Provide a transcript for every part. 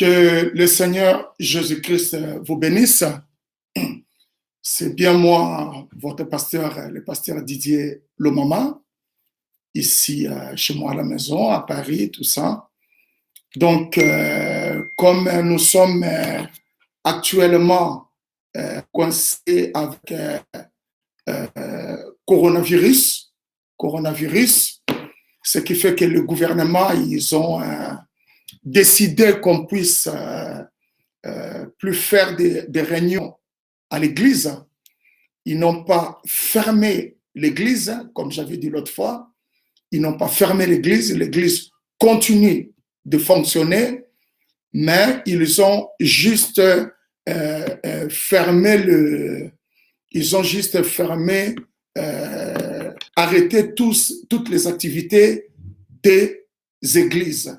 Que le Seigneur Jésus-Christ vous bénisse. C'est bien moi, votre pasteur, le pasteur Didier Lomama, ici chez moi à la maison, à Paris, tout ça. Donc, comme nous sommes actuellement coincés avec coronavirus, ce qui fait que le gouvernement, ils ont décidé qu'on puisse plus faire des réunions à l'église. Ils n'ont pas fermé l'église, comme j'avais dit l'autre fois. Ils n'ont pas fermé l'église. L'église continue de fonctionner, mais ils ont juste arrêté toutes les activités des églises.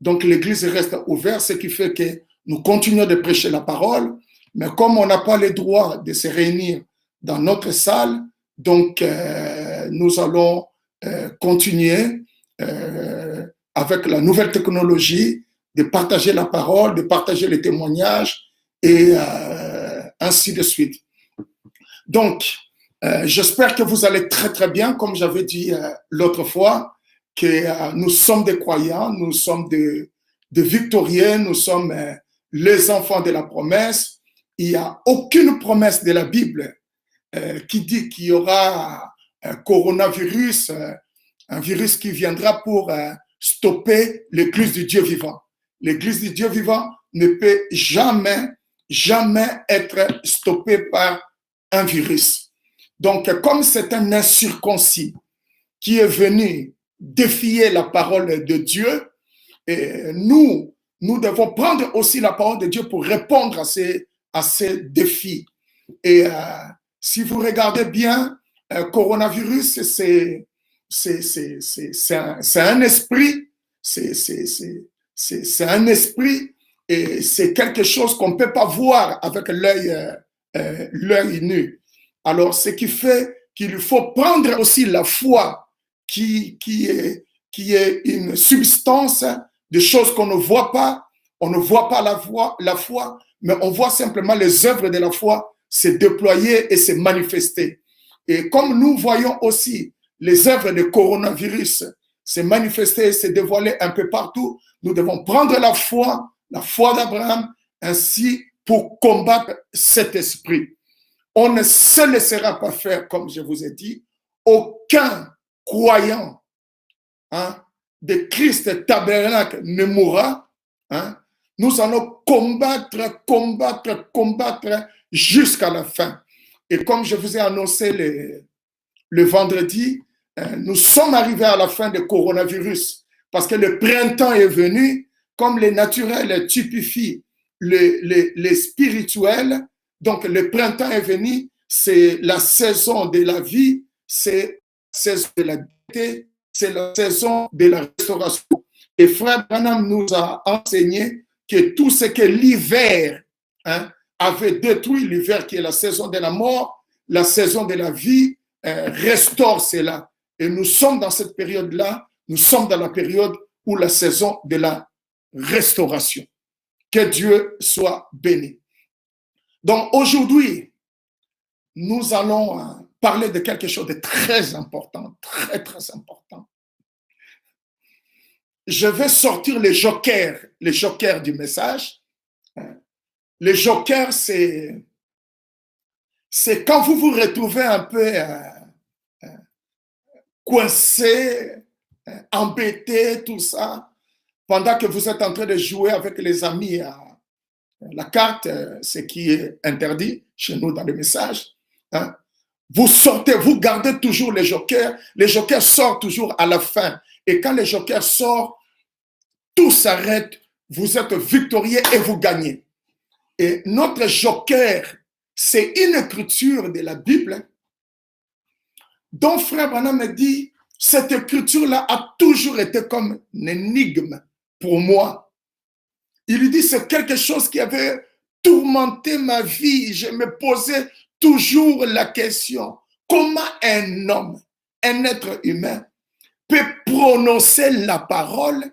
Donc l'église reste ouverte, ce qui fait que nous continuons de prêcher la parole, mais comme on n'a pas le droit de se réunir dans notre salle, donc nous allons continuer avec la nouvelle technologie de partager la parole, de partager les témoignages et ainsi de suite. Donc, j'espère que vous allez très très bien, comme j'avais dit l'autre fois, que nous sommes des croyants, nous sommes des victorieux, nous sommes les enfants de la promesse. Il n'y a aucune promesse de la Bible qui dit qu'il y aura un coronavirus, un virus qui viendra pour stopper l'Église du Dieu vivant. L'Église du Dieu vivant ne peut jamais être stoppée par un virus. Donc, comme c'est un incirconcis qui est venu défier la parole de Dieu, et nous devons prendre aussi la parole de Dieu pour répondre à ces défis. Et si vous regardez bien, coronavirus, c'est un esprit, c'est un esprit, et c'est quelque chose qu'on ne peut pas voir avec l'œil nu. Alors, ce qui fait qu'il faut prendre aussi la foi qui est une substance de choses qu'on ne voit pas. On ne voit pas la foi, mais on voit simplement les œuvres de la foi se déployer et se manifester. Et comme nous voyons aussi les œuvres de coronavirus se manifester et se dévoiler un peu partout, nous devons prendre la foi d'Abraham, ainsi pour combattre cet esprit. On ne se laissera pas faire, comme je vous ai dit, aucun croyant de Christ tabernacle ne mourra. Nous allons combattre jusqu'à la fin. Et comme je vous ai annoncé le vendredi, nous sommes arrivés à la fin du coronavirus parce que le printemps est venu, comme le naturel typifie le spirituel. Donc le printemps est venu, c'est la saison de la vie, c'est la saison de la gaieté, c'est la saison de la restauration. Et Frère Branham nous a enseigné que tout ce que l'hiver avait détruit, l'hiver qui est la saison de la mort, la saison de la vie, restaure cela. Et nous sommes dans cette période-là, nous sommes dans la période où la saison de la restauration. Que Dieu soit béni. Donc aujourd'hui, nous allons parler de quelque chose de très important, très très important. Je vais sortir les jokers du message. Les jokers, c'est quand vous vous retrouvez un peu coincé, embêté, tout ça, pendant que vous êtes en train de jouer avec les amis à la carte, ce qui est interdit chez nous dans le message. Vous sortez, vous gardez toujours les jokers sortent toujours à la fin. Et quand les jokers sortent, tout s'arrête, vous êtes victorieux et vous gagnez. Et notre joker, c'est une écriture de la Bible dont Frère Branham me dit, cette écriture-là a toujours été comme une énigme pour moi. Il lui dit, c'est quelque chose qui avait tourmenté ma vie. Je me posais toujours la question, comment un homme, un être humain, peut prononcer la parole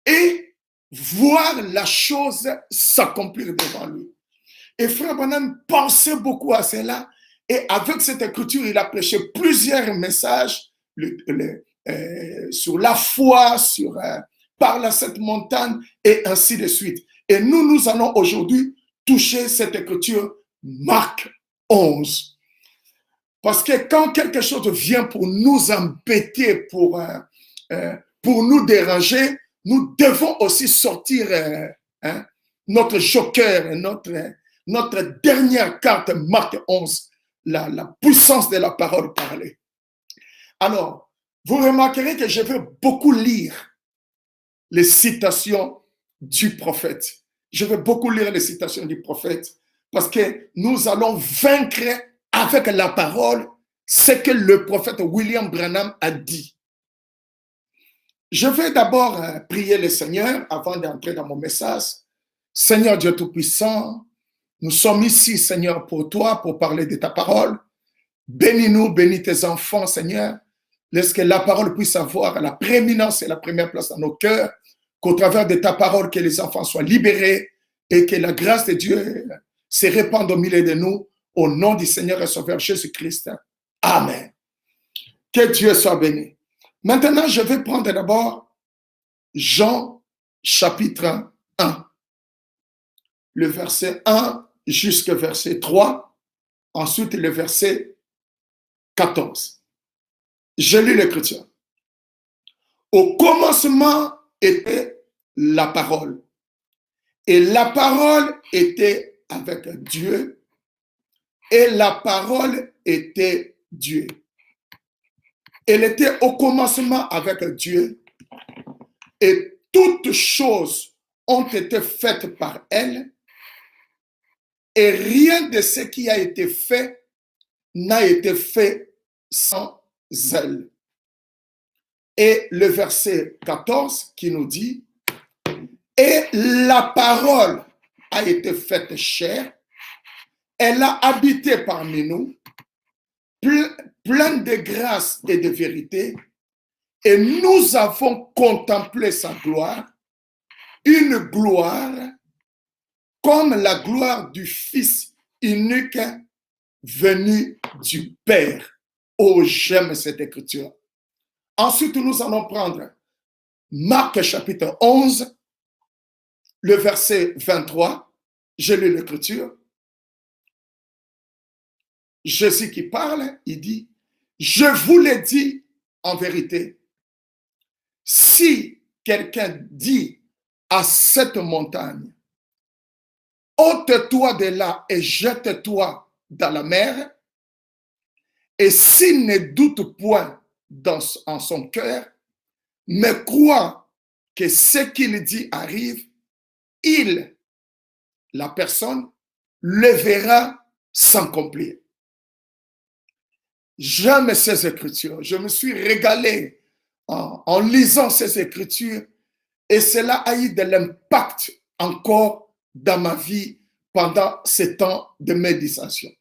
et voir la chose s'accomplir devant lui. Et Frère Branham pensait beaucoup à cela. Et avec cette écriture, il a prêché plusieurs messages sur la foi, sur parle à cette montagne, et ainsi de suite. Et nous allons aujourd'hui toucher cette écriture, Marc 11. Parce que quand quelque chose vient pour nous embêter, pour nous déranger, nous devons aussi sortir notre joker, notre dernière carte, Marc 11, la puissance de la parole parlée. Alors, vous remarquerez que je vais beaucoup lire les citations du prophète. Je vais beaucoup lire les citations du prophète parce que nous allons vaincre avec la parole ce que le prophète William Branham a dit. Je vais d'abord prier le Seigneur avant d'entrer dans mon message. Seigneur Dieu Tout-Puissant, nous sommes ici, Seigneur, pour toi, pour parler de ta parole. Bénis-nous, bénis tes enfants, Seigneur. Laisse que la parole puisse avoir la prééminence et la première place dans nos cœurs, qu'au travers de ta parole, que les enfants soient libérés et que la grâce de Dieu se répande au milieu de nous, au nom du Seigneur et Sauveur Jésus-Christ. Amen. Que Dieu soit béni. Maintenant, je vais prendre d'abord Jean chapitre 1, le verset 1 jusqu'au verset 3, ensuite le verset 14. Je lis l'écriture. Au commencement était la parole, et la parole était avec Dieu, et la parole était Dieu. Elle était au commencement avec Dieu, et toutes choses ont été faites par elle, et rien de ce qui a été fait n'a été fait sans elle. Et le verset 14 qui nous dit, et la parole a été faite chair, elle a habité parmi nous, pleine de grâce et de vérité, et nous avons contemplé sa gloire, une gloire comme la gloire du Fils unique venu du Père. Oh, j'aime cette écriture. Ensuite, nous allons prendre Marc chapitre 11, le verset 23. Je lis l'écriture. Jésus qui parle, il dit, je vous l'ai dit en vérité, si quelqu'un dit à cette montagne, ôte-toi de là et jette-toi dans la mer, et s'il ne doute point en son cœur, mais croit que ce qu'il dit arrive, la personne, le verra s'accomplir. J'aime ces écritures. Je me suis régalé en lisant ces écritures, et cela a eu de l'impact encore dans ma vie pendant ces temps de méditation.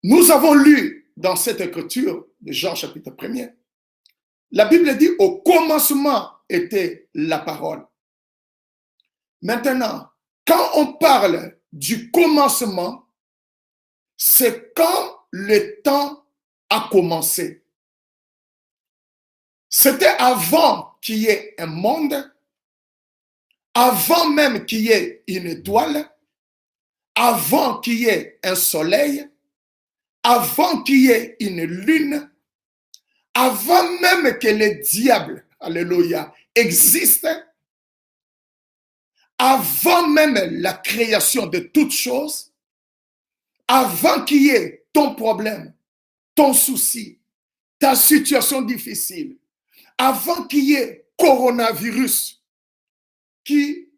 Nous avons lu dans cette écriture de Jean chapitre 1er, la Bible dit au commencement était la parole. Maintenant, quand on parle du commencement, c'est quand le temps a commencé. C'était avant qu'il y ait un monde, avant même qu'il y ait une étoile, avant qu'il y ait un soleil, avant qu'il y ait une lune, avant même que le diable, alléluia, existe, avant même la création de toutes choses, avant qu'il y ait ton problème, ton souci, ta situation difficile, avant qu'il y ait coronavirus qui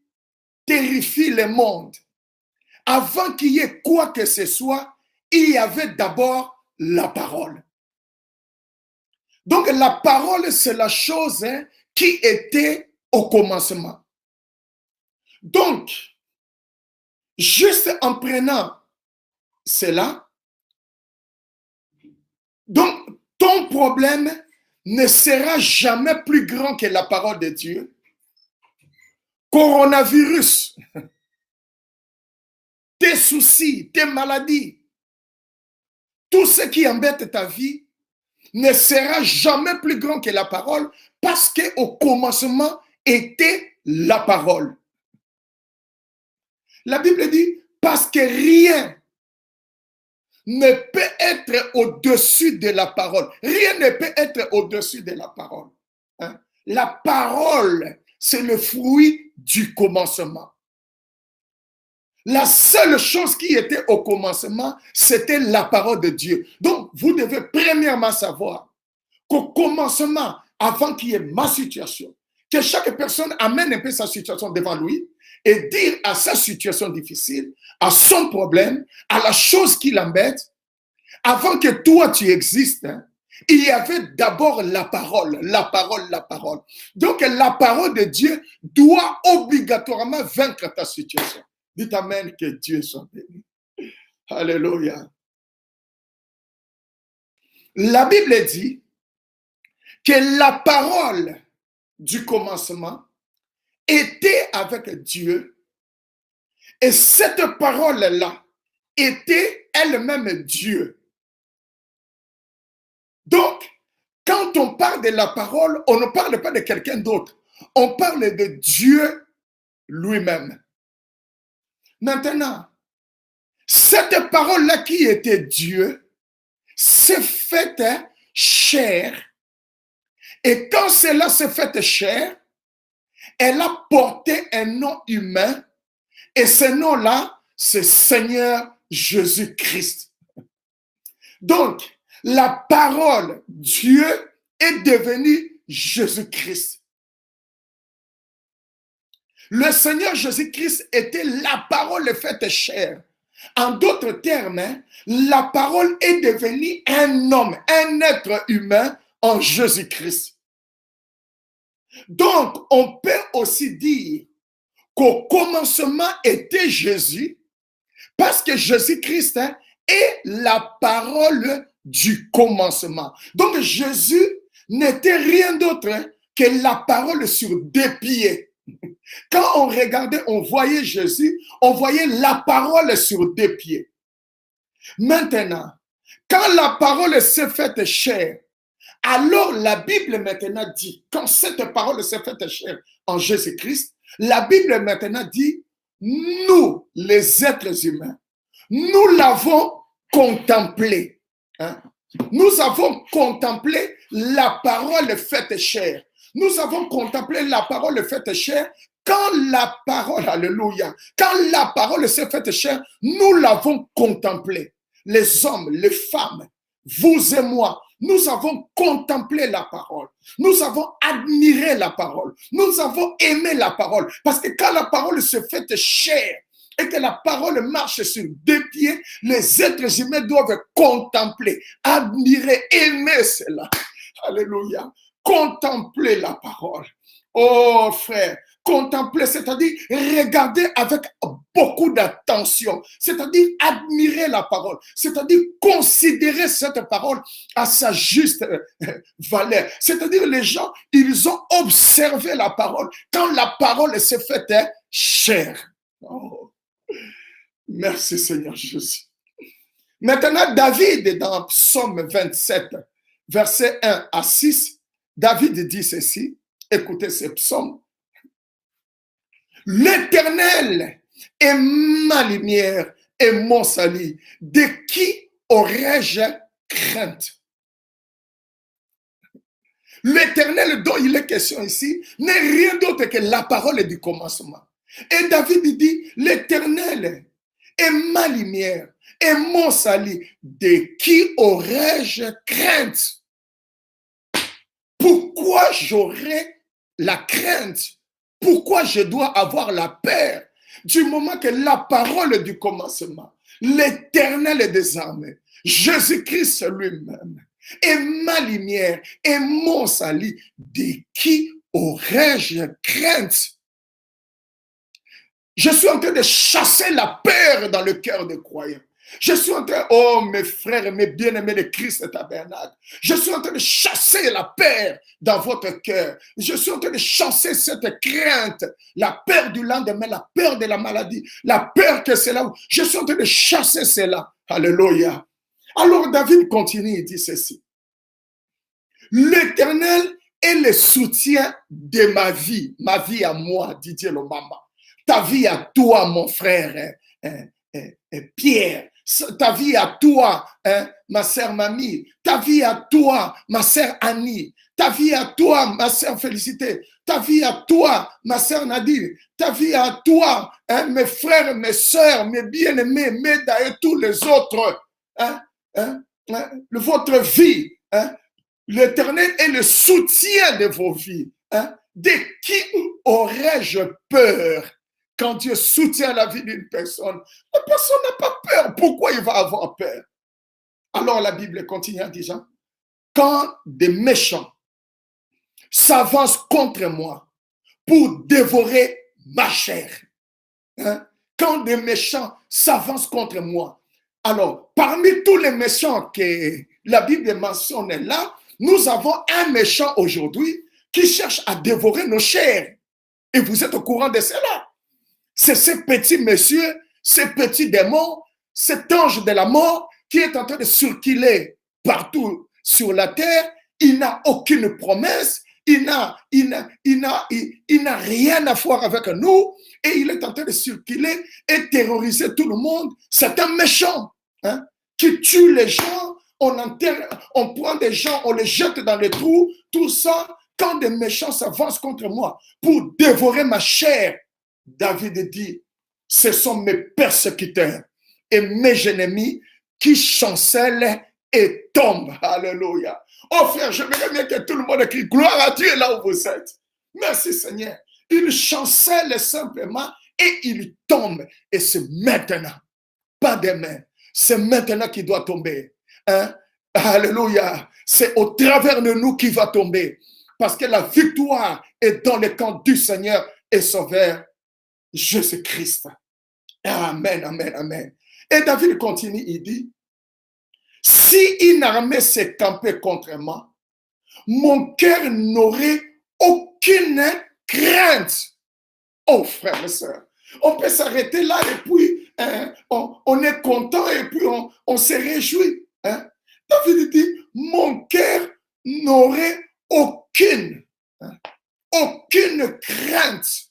terrifie le monde, avant qu'il y ait quoi que ce soit, il y avait d'abord la parole. Donc la parole, c'est la chose qui était au commencement. Donc, juste en prenant cela, donc ton problème ne sera jamais plus grand que la parole de Dieu. coronavirus, tes soucis, tes maladies, tout ce qui embête ta vie ne sera jamais plus grand que la parole, parce qu'au commencement était la parole. La Bible dit, parce que rien ne peut être au-dessus de la parole. Rien ne peut être au-dessus de la parole. Hein? La parole, c'est le fruit du commencement. La seule chose qui était au commencement, c'était la parole de Dieu. Donc, vous devez premièrement savoir qu'au commencement, avant qu'il y ait ma situation, que chaque personne amène un peu sa situation devant lui et dire à sa situation difficile, à son problème, à la chose qui l'embête, avant que toi tu existes, hein, il y avait d'abord la parole, la parole, la parole. Donc la parole de Dieu doit obligatoirement vaincre ta situation. Dites amen, que Dieu soit béni. Alléluia. La Bible dit que la parole du commencement était avec Dieu et cette parole-là était elle-même Dieu. Donc, quand on parle de la parole, on ne parle pas de quelqu'un d'autre. On parle de Dieu lui-même. Maintenant, cette parole-là qui était Dieu s'est faite chair. Et quand cela s'est fait chair, elle a porté un nom humain. Et ce nom-là, c'est Seigneur Jésus-Christ. Donc, la parole, Dieu, est devenu Jésus-Christ. Le Seigneur Jésus-Christ était la parole faite chair. En d'autres termes, la parole est devenue un homme, un être humain en Jésus-Christ. Donc, on peut aussi dire qu'au commencement était Jésus, parce que Jésus-Christ est la parole du commencement. Donc, Jésus n'était rien d'autre que la parole sur deux pieds. Quand on regardait, on voyait Jésus, on voyait la parole sur deux pieds. Maintenant, quand la parole s'est faite chair, alors la Bible maintenant dit, quand cette parole s'est faite chair en Jésus-Christ, la Bible maintenant dit, nous, les êtres humains, nous l'avons contemplé. Hein? Nous avons contemplé la parole faite chair. Nous avons contemplé la parole faite chair. Quand la parole, alléluia, quand la parole s'est faite chair, nous l'avons contemplé. Les hommes, les femmes, vous et moi, nous avons contemplé la parole. Nous avons admiré la parole. Nous avons aimé la parole. Parce que quand la parole se fait chair et que la parole marche sur deux pieds, les êtres humains doivent contempler, admirer, aimer cela. Alléluia. Contempler la parole. Oh frère, contempler, c'est-à-dire regarder avec beaucoup d'attention, c'est-à-dire admirer la parole, c'est-à-dire considérer cette parole à sa juste valeur. C'est-à-dire les gens, ils ont observé la parole quand la parole s'est faite chair. Oh, merci Seigneur Jésus. Maintenant, David, dans Psaume 27, versets 1 à 6, David dit ceci, écoutez ces psaumes. L'Éternel est ma lumière et mon salut. De qui aurais-je crainte? L'Éternel dont il est question ici n'est rien d'autre que la parole du commencement. Et David dit, l'Éternel est ma lumière et mon salut. De qui aurais-je crainte? Pourquoi j'aurais la crainte? Pourquoi je dois avoir la peur? Du moment que la parole du commencement, l'Éternel des armées, Jésus-Christ lui-même, est ma lumière et mon salut, de qui aurais-je crainte? Je suis en train de chasser la peur dans le cœur des croyants. Je suis en train, oh mes frères et mes bien-aimés de Christ tabernacle, je suis en train de chasser la peur dans votre cœur. Je suis en train de chasser cette crainte, la peur du lendemain, la peur de la maladie, la peur que c'est là où. Je suis en train de chasser cela. Alléluia. Alors David continue, il dit ceci. L'Éternel est le soutien de ma vie à moi, Didier Lomama. Ta vie à toi, mon frère Pierre. Ta vie à toi, ma sœur Mamie. Ta vie à toi, ma sœur Annie. Ta vie à toi, ma sœur Félicité. Ta vie à toi, ma sœur Nadine. Ta vie à toi, mes frères, mes sœurs, mes bien-aimés, Meda et tous les autres. Votre vie. L'Éternel est le soutien de vos vies. De qui aurais-je peur? Quand Dieu soutient la vie d'une personne, la personne n'a pas peur. Pourquoi il va avoir peur? Alors la Bible continue en disant, quand des méchants s'avancent contre moi pour dévorer ma chair, quand des méchants s'avancent contre moi, alors parmi tous les méchants que la Bible mentionne là, nous avons un méchant aujourd'hui qui cherche à dévorer nos chairs. Et vous êtes au courant de cela. C'est ce petit monsieur, ce petit démon, cet ange de la mort qui est en train de circuler partout sur la terre. Il n'a aucune promesse, il n'a rien à voir avec nous et il est en train de circuler et terroriser tout le monde. C'est un méchant qui tue les gens, on prend des gens, on les jette dans les trous, tout ça. Quand des méchants s'avancent contre moi pour dévorer ma chair, David dit, ce sont mes persécuteurs et mes ennemis qui chancellent et tombent. Alléluia. Oh frère, j'aimerais bien que tout le monde crie gloire à Dieu là où vous êtes. Merci Seigneur. Ils chancellent simplement et ils tombent. Et c'est maintenant, pas demain. C'est maintenant qu'il doit tomber. Alléluia. C'est au travers de nous qu'il va tomber. Parce que la victoire est dans le camp du Seigneur et Sauveur Jésus-Christ. Amen, amen, amen. Et David continue, il dit, si une armée s'est campée contre moi, mon cœur n'aurait aucune crainte. Oh frère et soeur, on peut s'arrêter là et puis on est content et puis on se réjouit. David dit, mon cœur n'aurait aucune crainte.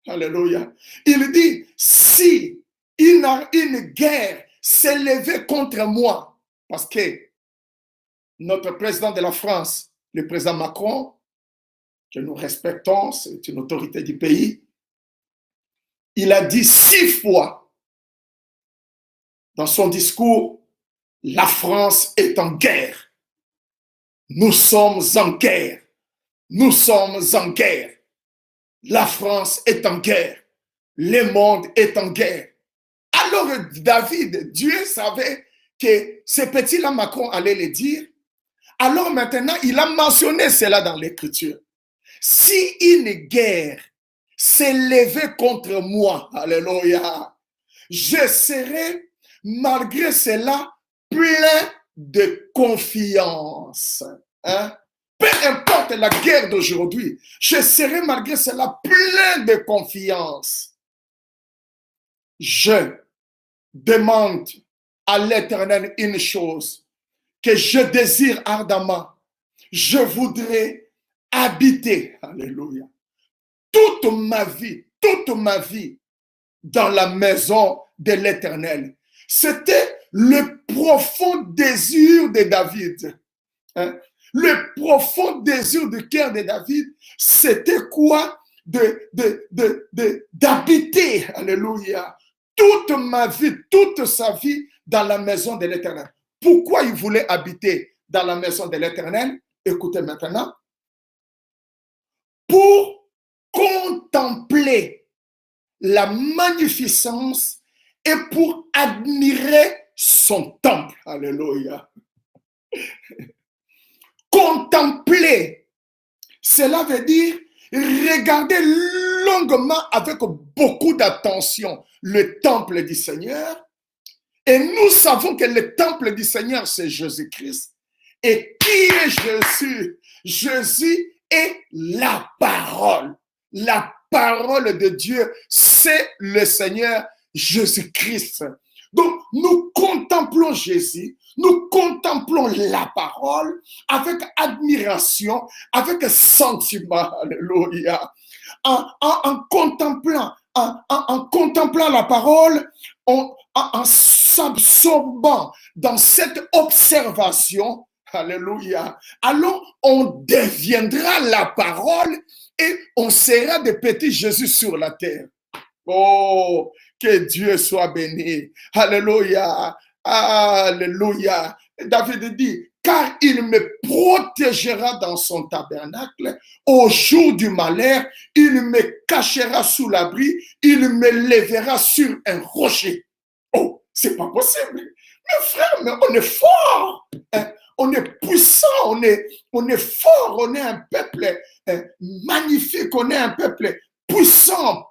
Alléluia. Il dit, si une guerre s'est levée contre moi, parce que notre président de la France, le président Macron, que nous respectons, c'est une autorité du pays, il a dit 6 fois dans son discours, la France est en guerre. Nous sommes en guerre. Nous sommes en guerre. La France est en guerre. Le monde est en guerre. Alors David, Dieu savait que ce petit-là Macron allait le dire. Alors maintenant, il a mentionné cela dans l'Écriture. Si une guerre s'est levée contre moi, alléluia, je serai malgré cela plein de confiance. Peu importe la guerre d'aujourd'hui, je serai malgré cela plein de confiance. Je demande à l'Éternel une chose que je désire ardemment. Je voudrais habiter, alléluia, toute ma vie dans la maison de l'Éternel. C'était le profond désir de David. Le profond désir du cœur de David, c'était quoi? D'habiter, alléluia, toute ma vie, toute sa vie dans la maison de l'Éternel. Pourquoi il voulait habiter dans la maison de l'Éternel? Écoutez maintenant. Pour contempler la magnificence et pour admirer son temple. Alléluia. Contempler, cela veut dire regarder longuement avec beaucoup d'attention le temple du Seigneur Et nous savons que le temple du Seigneur, c'est Jésus-Christ. Et qui est Jésus? Jésus est la parole. La parole de Dieu, c'est le Seigneur Jésus-Christ. Donc, nous contemplons Jésus, nous contemplons la parole avec admiration, avec sentiment. Alléluia. En contemplant la parole, en s'absorbant dans cette observation, alléluia, alors on deviendra la parole et on sera des petits Jésus sur la terre. Oh, que Dieu soit béni. Alléluia. Alléluia. David dit, car il me protégera dans son tabernacle au jour du malheur, il me cachera sous l'abri, il me lèvera sur un rocher. Oh, c'est pas possible. Mais frère, mais on est fort. Hein? On est puissant, on est fort, on est un peuple magnifique, on est un peuple puissant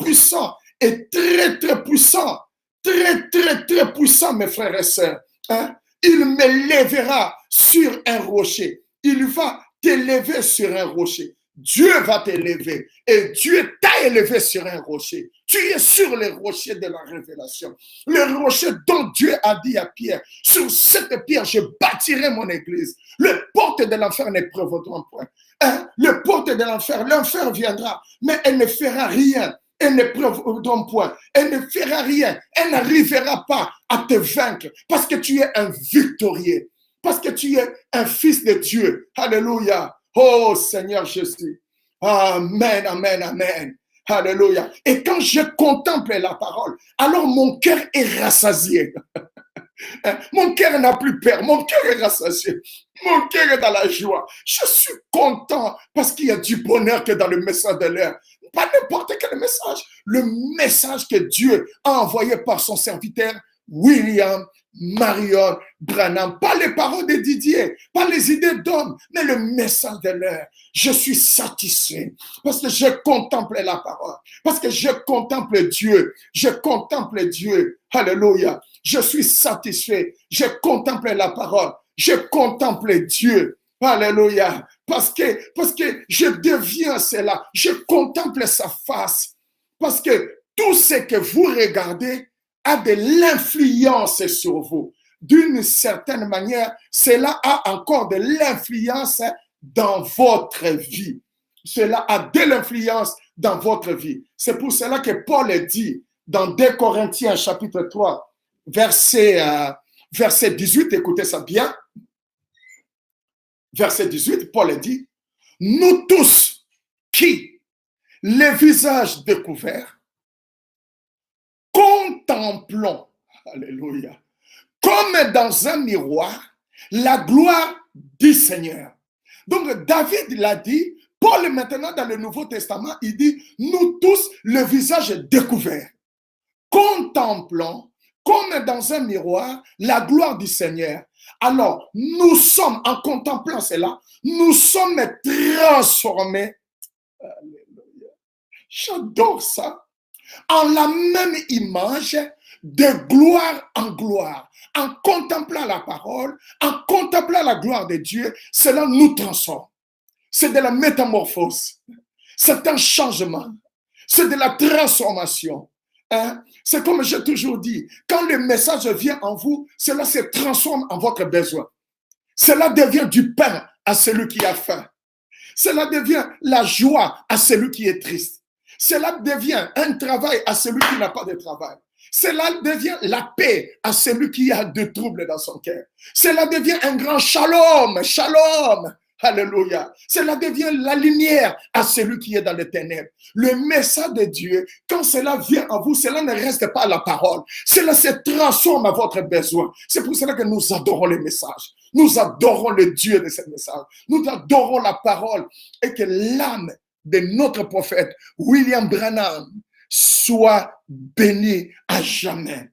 et très, très puissant. Très, très, très puissant, mes frères et sœurs. Hein? Il me lèvera sur un rocher. Il va t'élever sur un rocher. Dieu va t'élever. Et Dieu t'a élevé sur un rocher. Tu es sur le rocher de la révélation. Le rocher dont Dieu a dit à Pierre, sur cette pierre, je bâtirai mon église. Les portes de l'enfer ne prévaudront point. Hein? Les portes de l'enfer viendra, mais elle ne fera rien. Elle ne prévaudront point. Elle ne fera rien. Elle n'arrivera pas à te vaincre parce que tu es un victorieux. Parce que tu es un fils de Dieu. Alléluia. Oh Seigneur Jésus. Amen, amen, amen. Alléluia. Et quand je contemple la parole, alors mon cœur est rassasié. Mon cœur n'a plus peur. Mon cœur est rassasié. Mon cœur est dans la joie. Je suis content parce qu'il y a du bonheur que dans le message de l'heure. Pas n'importe quel message. Le message que Dieu a envoyé par son serviteur William Marion Branham. Pas les paroles de Didier, pas les idées d'homme, mais le message de l'heure. Je suis satisfait parce que je contemple la parole, parce que je contemple Dieu. Je contemple Dieu. Alléluia. Je suis satisfait. Je contemple la parole. Je contemple Dieu. Alléluia. Parce que je deviens cela. Je contemple sa face. Parce que tout ce que vous regardez a de l'influence sur vous. D'une certaine manière, cela a encore de l'influence dans votre vie. Cela a de l'influence dans votre vie. C'est pour cela que Paul dit dans 2 Corinthiens chapitre 3, verset 18, écoutez ça bien. Verset 18, Paul dit, nous tous qui, les visages découverts, contemplons, alléluia, comme dans un miroir, la gloire du Seigneur. Donc David l'a dit, Paul maintenant dans le Nouveau Testament, il dit, nous tous, le visage découvert, contemplons comme dans un miroir la gloire du Seigneur. Alors, nous sommes, en contemplant cela, nous sommes transformés. Alléluia. J'adore ça. En la même image, de gloire en gloire. En contemplant la parole, en contemplant la gloire de Dieu, cela nous transforme. C'est de la métamorphose. C'est un changement. C'est de la transformation. Hein? C'est comme j'ai toujours dit, quand le message vient en vous, cela se transforme en votre besoin. Cela devient du pain à celui qui a faim. Cela devient la joie à celui qui est triste. Cela devient un travail à celui qui n'a pas de travail. Cela devient la paix à celui qui a de troubles dans son cœur. Cela devient un grand shalom, shalom. Alléluia. Cela devient la lumière à celui qui est dans les ténèbres. Le message de Dieu, quand cela vient en vous, cela ne reste pas à la parole. Cela se transforme à votre besoin. C'est pour cela que nous adorons les messages. Nous adorons le Dieu de ce message. Nous adorons la parole et que l'âme de notre prophète William Branham soit bénie à jamais.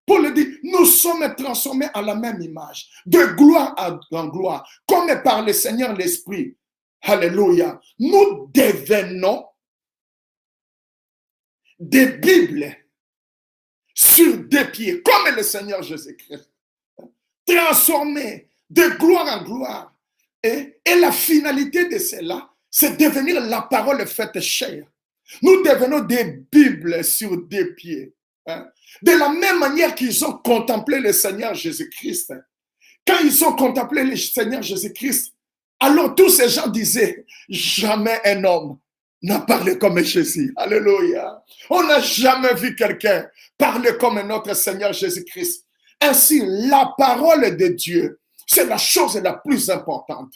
Paul dit, nous sommes transformés à la même image, de gloire en gloire, comme par le Seigneur l'Esprit. Alléluia. Nous devenons des Bibles sur des pieds, comme le Seigneur Jésus-Christ. Transformé de gloire en gloire. Et la finalité de cela, c'est devenir la parole faite chair. Nous devenons des Bibles sur des pieds. De la même manière qu'ils ont contemplé le Seigneur Jésus-Christ. Quand ils ont contemplé le Seigneur Jésus-Christ, alors tous ces gens disaient, jamais un homme n'a parlé comme Jésus. Alléluia. On n'a jamais vu quelqu'un parler comme notre Seigneur Jésus-Christ. Ainsi, la parole de Dieu, c'est la chose la plus importante.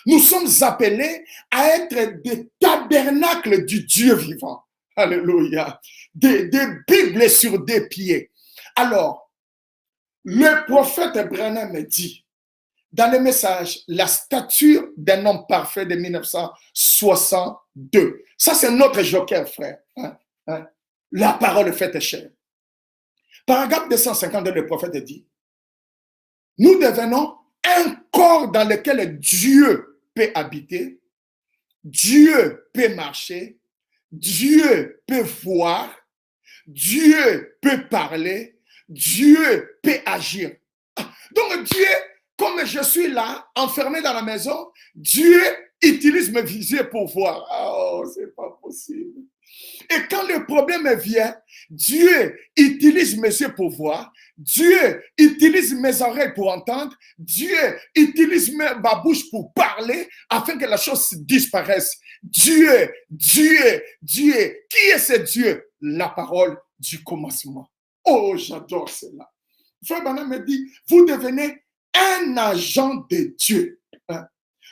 Nous sommes appelés à être des tabernacles du Dieu vivant. Alléluia. Des Bibles sur des pieds. Alors, le prophète Branham dit, dans le message, la stature d'un homme parfait de 1962. Ça, c'est notre joker, frère. La parole faite chair. Paragraphe 252, le prophète dit, nous devenons un corps dans lequel Dieu peut habiter, Dieu peut marcher, Dieu peut voir, Dieu peut parler, Dieu peut agir. Donc Dieu, comme je suis là, enfermé dans la maison, Dieu utilise mes yeux pour voir. Oh, c'est pas possible. Et quand le problème vient, Dieu utilise mes yeux pour voir, Dieu utilise mes oreilles pour entendre, Dieu utilise ma bouche pour parler afin que la chose disparaisse. Dieu. Qui est ce Dieu? La parole du commencement. Oh, j'adore cela. Frère Branham me dit, vous devenez un agent de Dieu.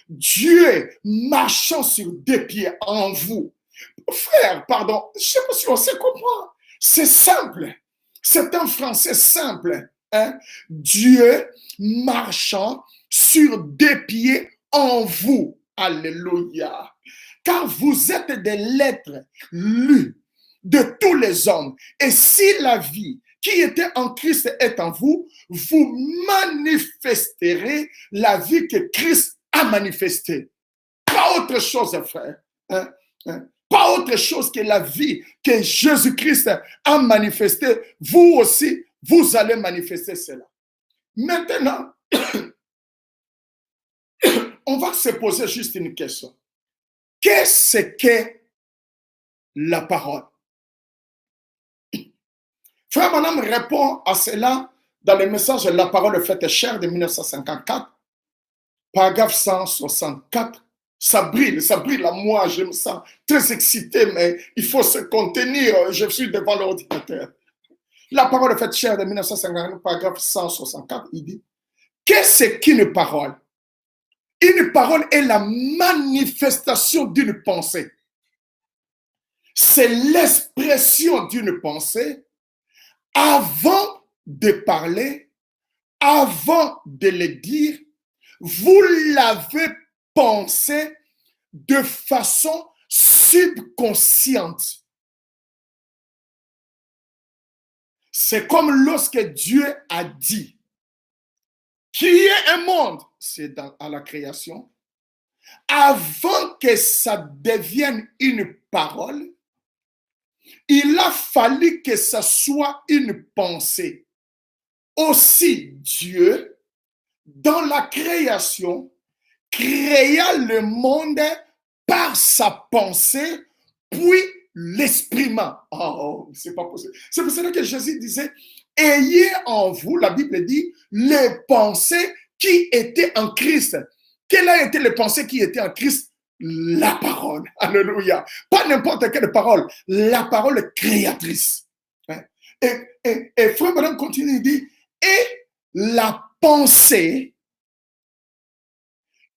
Dieu marchant sur deux pieds en vous. Frère, pardon, je ne sais pas si on sait comprendre. C'est simple. C'est un français simple. Dieu marchant sur deux pieds en vous. Alléluia. Car vous êtes des lettres lues de tous les hommes. Et si la vie qui était en Christ est en vous, vous manifesterez la vie que Christ a manifestée. Pas autre chose, frère. Pas autre chose que la vie que Jésus-Christ a manifestée. Vous aussi, vous allez manifester cela. Maintenant, on va se poser juste une question. Qu'est-ce que la parole? Frère Branham répond à cela dans le message La parole faite chair de 1954, paragraphe 164. Ça brille à moi, je me sens très excité, mais il faut se contenir, je suis devant l'ordinateur. La parole faite chair de 1954, paragraphe 164, il dit, qu'est-ce qu'une parole? Une parole est la manifestation d'une pensée. C'est l'expression d'une pensée avant de parler, avant de le dire, vous l'avez pensé de façon subconsciente. C'est comme lorsque Dieu a dit qu'il y ait un monde, c'est à la création, avant que ça devienne une parole, il a fallu que ça soit une pensée. Aussi, Dieu, dans la création, créa le monde par sa pensée, puis l'exprimant. Oh, c'est pas possible. C'est pour cela que Jésus disait, ayez en vous, la Bible dit, les pensées qui étaient en Christ. Quelle a été les pensées qui étaient en Christ? La parole. Alléluia. Pas n'importe quelle parole. La parole créatrice. Et Frère Branham continue, il dit, et la pensée,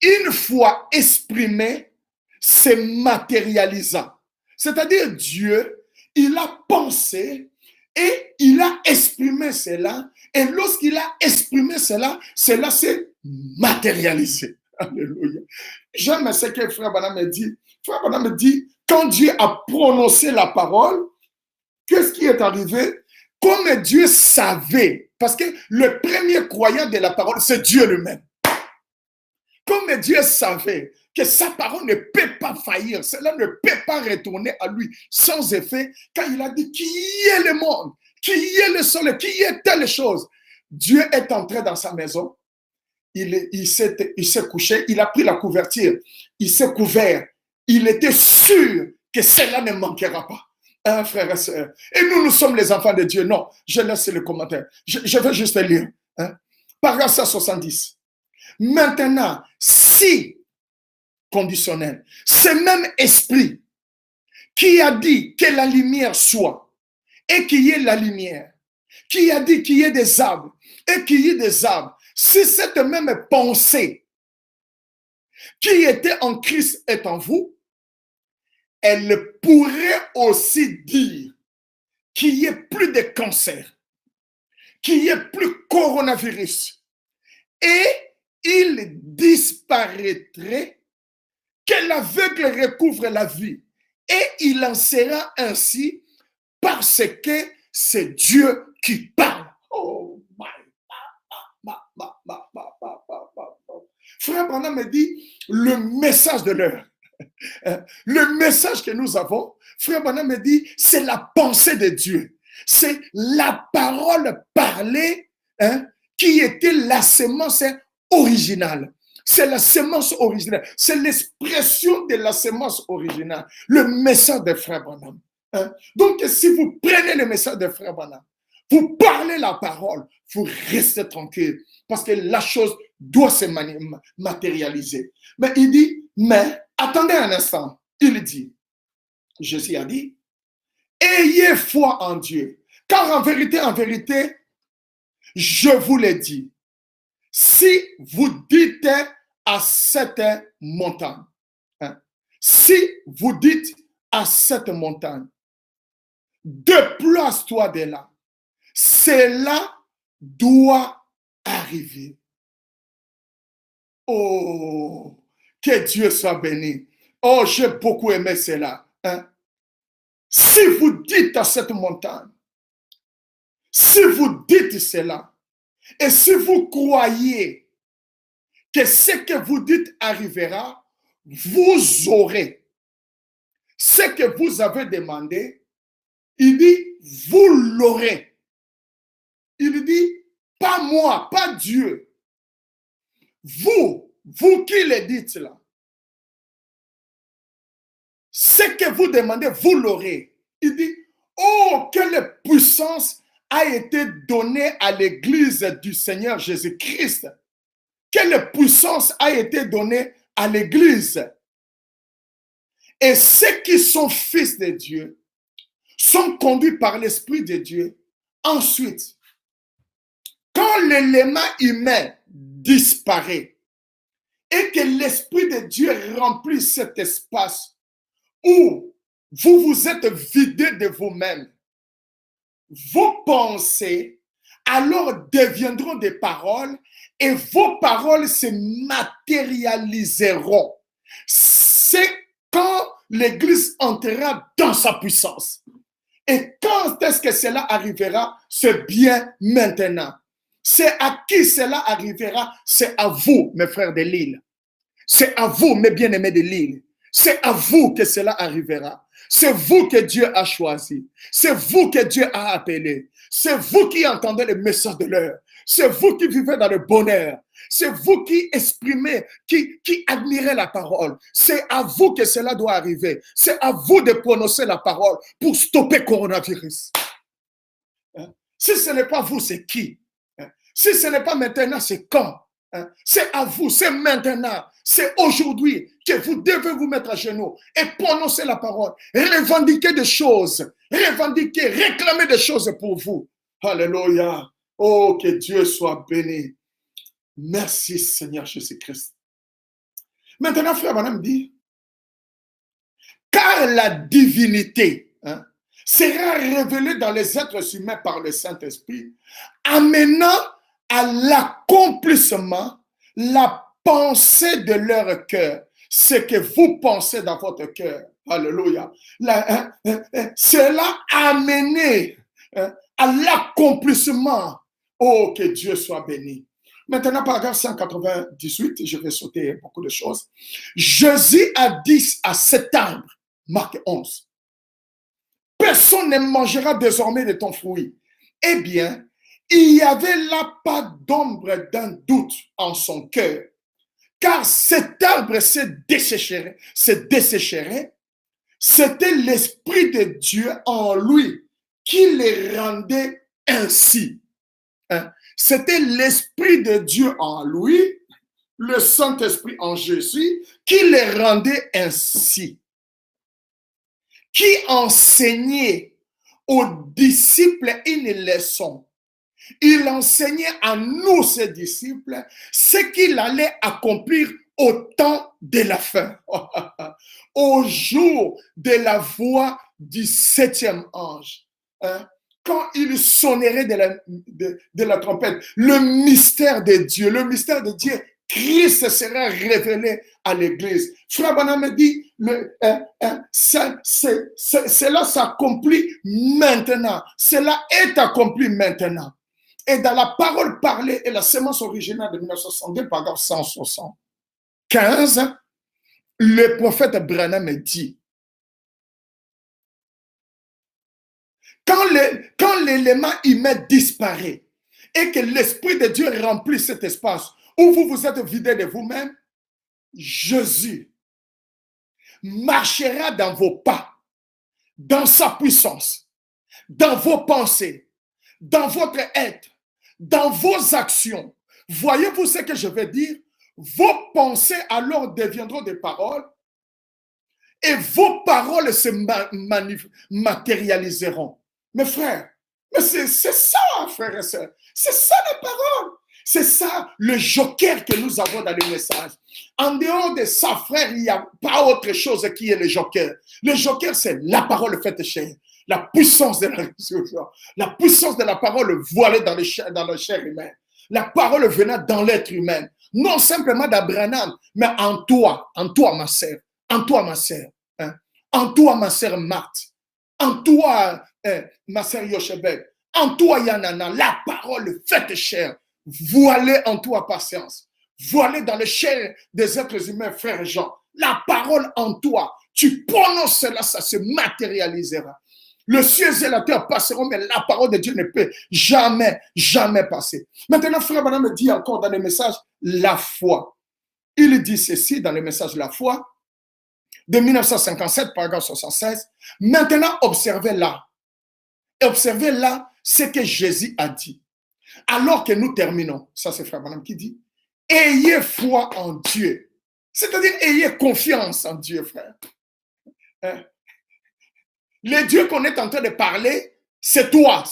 une fois exprimée, se matérialisa. C'est-à-dire Dieu, il a pensé et il a exprimé cela. Et lorsqu'il a exprimé cela, cela s'est matérialisé. Alléluia. J'aime ce que Frère Branham me dit. Frère Branham me dit, quand Dieu a prononcé la parole, qu'est-ce qui est arrivé? Comme Dieu savait, parce que le premier croyant de la parole, c'est Dieu lui-même. Comme Dieu savait que sa parole ne peut pas faillir, cela ne peut pas retourner à lui sans effet, quand il a dit qui est le monde, qui est le soleil, qui est telle chose. Dieu est entré dans sa maison, il s'est couché, il a pris la couverture, il s'est couvert, il était sûr que cela ne manquera pas. Hein, frères et sœurs. Et nous sommes les enfants de Dieu. Non, je laisse le commentaire. Je vais juste lire. Hein. Paragraphe 170. Maintenant, si, conditionnel, ce même esprit qui a dit que la lumière soit et qu'il y ait la lumière, qui a dit qu'il y ait des arbres et qu'il y ait des arbres, si cette même pensée qui était en Christ est en vous, elle pourrait aussi dire qu'il n'y ait plus de cancer, qu'il n'y ait plus de coronavirus, et il disparaîtrait, que l'aveugle recouvre la vue, et il en sera ainsi parce que c'est Dieu qui parle. Oh my God. Frère Branham me dit, le message de l'heure, le message que nous avons, frère Branham me dit, c'est la pensée de Dieu. C'est la parole parlée, hein, qui était la semence originale. C'est la semence originale. C'est l'expression de la semence originale. Le message de frère Branham. Hein. Donc, si vous prenez le message de frère Branham, vous parlez la parole, vous restez tranquille. Parce que la chose doit se matérialiser. Mais il dit, mais attendez un instant. Il dit, Jésus a dit, ayez foi en Dieu. Car en vérité, je vous l'ai dit, si vous dites à cette montagne, hein, si vous dites à cette montagne, déplace-toi de là, cela doit arriver. Oh, que Dieu soit béni. Oh, j'ai beaucoup aimé cela. Hein? Si vous dites à cette montagne, si vous dites cela, et si vous croyez que ce que vous dites arrivera, vous aurez ce que vous avez demandé. Il dit, vous l'aurez. Il dit, pas moi, pas Dieu. Vous qui le dites là, ce que vous demandez, vous l'aurez. Il dit, oh, quelle puissance a été donnée à l'église du Seigneur Jésus-Christ. Quelle puissance a été donnée à l'église. Et ceux qui sont fils de Dieu sont conduits par l'Esprit de Dieu. Ensuite, quand l'élément humain disparaît et que l'Esprit de Dieu remplit cet espace où vous vous êtes vidé de vous-même, vos pensées alors deviendront des paroles et vos paroles se matérialiseront. C'est quand l'Église entrera dans sa puissance. Et quand est-ce que cela arrivera? C'est bien maintenant. C'est à qui cela arrivera? C'est à vous, mes frères de l'île. C'est à vous, mes bien-aimés de l'île. C'est à vous que cela arrivera. C'est vous que Dieu a choisi. C'est vous que Dieu a appelé. C'est vous qui entendez le message de l'heure. C'est vous qui vivez dans le bonheur. C'est vous qui exprimez, qui admirez la parole. C'est à vous que cela doit arriver. C'est à vous de prononcer la parole pour stopper le coronavirus. Si ce n'est pas vous, c'est qui? Si ce n'est pas maintenant, c'est quand? C'est à vous, c'est maintenant, c'est aujourd'hui que vous devez vous mettre à genoux et prononcer la parole, revendiquer des choses, revendiquer, réclamer des choses pour vous. Alléluia. Oh, que Dieu soit béni. Merci Seigneur Jésus-Christ. Maintenant, frère Branham dit, car la divinité sera révélée dans les êtres humains par le Saint-Esprit, amenant à l'accomplissement la pensée de leur cœur. Ce que vous pensez dans votre cœur. Alléluia. Cela amené à l'accomplissement. Oh, que Dieu soit béni. Maintenant, paragraphe 198, je vais sauter beaucoup de choses. Jésus a dit à cet arbre, Marc 11, personne ne mangera désormais de ton fruit. Eh bien, il n'y avait là pas d'ombre d'un doute en son cœur, car cet arbre se dessécherait. C'était l'Esprit de Dieu en lui qui les rendait ainsi. Hein? C'était l'Esprit de Dieu en lui, le Saint-Esprit en Jésus, qui les rendait ainsi, qui enseignait aux disciples une leçon. Il enseignait à nous, ses disciples, ce qu'il allait accomplir au temps de la fin, au jour de la voix du 7e ange. Hein? Quand il sonnerait de la trompette, le mystère de Dieu, Christ sera révélé à l'Église. Frère Branham me dit, cela s'accomplit maintenant. Cela est accompli maintenant. Et dans la parole parlée et la sémence originale de 1962, paragraphe 175, le prophète Branham dit, quand l'élément humain disparaît et que l'Esprit de Dieu remplit cet espace où vous vous êtes vidé de vous-même, Jésus marchera dans vos pas, dans sa puissance, dans vos pensées, dans votre être, dans vos actions. Voyez-vous ce que je veux dire? Vos pensées alors deviendront des paroles et vos paroles se matérialiseront. Mes frères, mais c'est ça, frères et sœurs. C'est ça la parole. C'est ça le joker que nous avons dans les messages. En dehors de ça, frère, il n'y a pas autre chose qui est le joker. Le joker, c'est la parole faite chair. La puissance de la puissance de la parole voilée dans le chair humain. La parole venant dans l'être humain. Non simplement d'Abraham, mais en toi, ma sœur. En toi, ma sœur. Hein? En toi, ma sœur Marthe. En toi, ma sœur Yochebed. En toi, Yanana. La parole faite chair. Voilée en toi, patience. Voilée dans le chair des êtres humains, frère Jean. La parole en toi. Tu prononces cela, ça se matérialisera. Le ciel et la terre passeront, mais la parole de Dieu ne peut jamais, jamais passer. Maintenant, frère Branham me dit encore dans le message la foi. Il dit ceci dans le message la foi de 1957, paragraphe 76. Maintenant, observez là. Observez là ce que Jésus a dit. Alors que nous terminons, ça c'est frère Branham qui dit, ayez foi en Dieu. C'est-à-dire, ayez confiance en Dieu, frère. Hein? Le Dieu qu'on est en train de parler, c'est toi,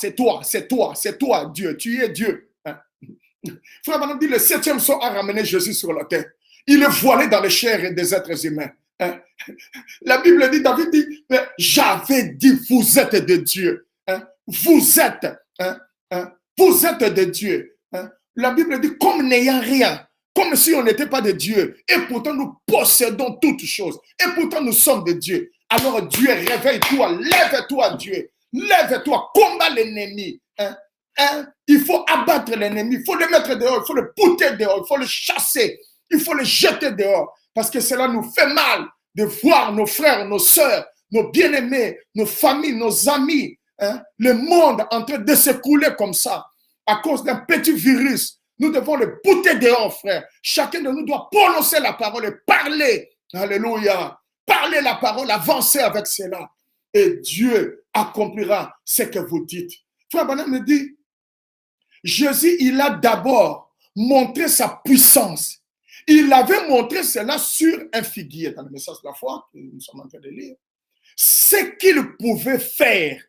Dieu. Tu es Dieu. Hein? Frère Branham dit, le 7e sort a ramené Jésus sur la terre. Il est voilé dans les chairs des êtres humains. Hein? La Bible dit, David dit, j'avais dit, vous êtes de Dieu. Hein? Vous êtes, hein? Hein? Vous êtes de Dieu. Hein? La Bible dit, comme n'ayant rien, comme si on n'était pas de Dieu. Et pourtant, nous possédons toutes choses. Et pourtant, nous sommes de Dieu. Alors Dieu, réveille-toi, lève-toi Dieu, lève-toi, combat l'ennemi. Hein? Hein? Il faut abattre l'ennemi, il faut le mettre dehors, il faut le pouter dehors, il faut le chasser, il faut le jeter dehors. Parce que cela nous fait mal de voir nos frères, nos sœurs, nos bien-aimés, nos familles, nos amis, hein? Le monde en train de s'écouler comme ça, à cause d'un petit virus. Nous devons le pouter dehors, frère. Chacun de nous doit prononcer la parole et parler. Alléluia. Parlez la parole, avancez avec cela. Et Dieu accomplira ce que vous dites. Frère Branham me dit, Jésus, il a d'abord montré sa puissance. Il avait montré cela sur un figuier, dans le message de la foi, que nous sommes en train de lire. Ce qu'il pouvait faire.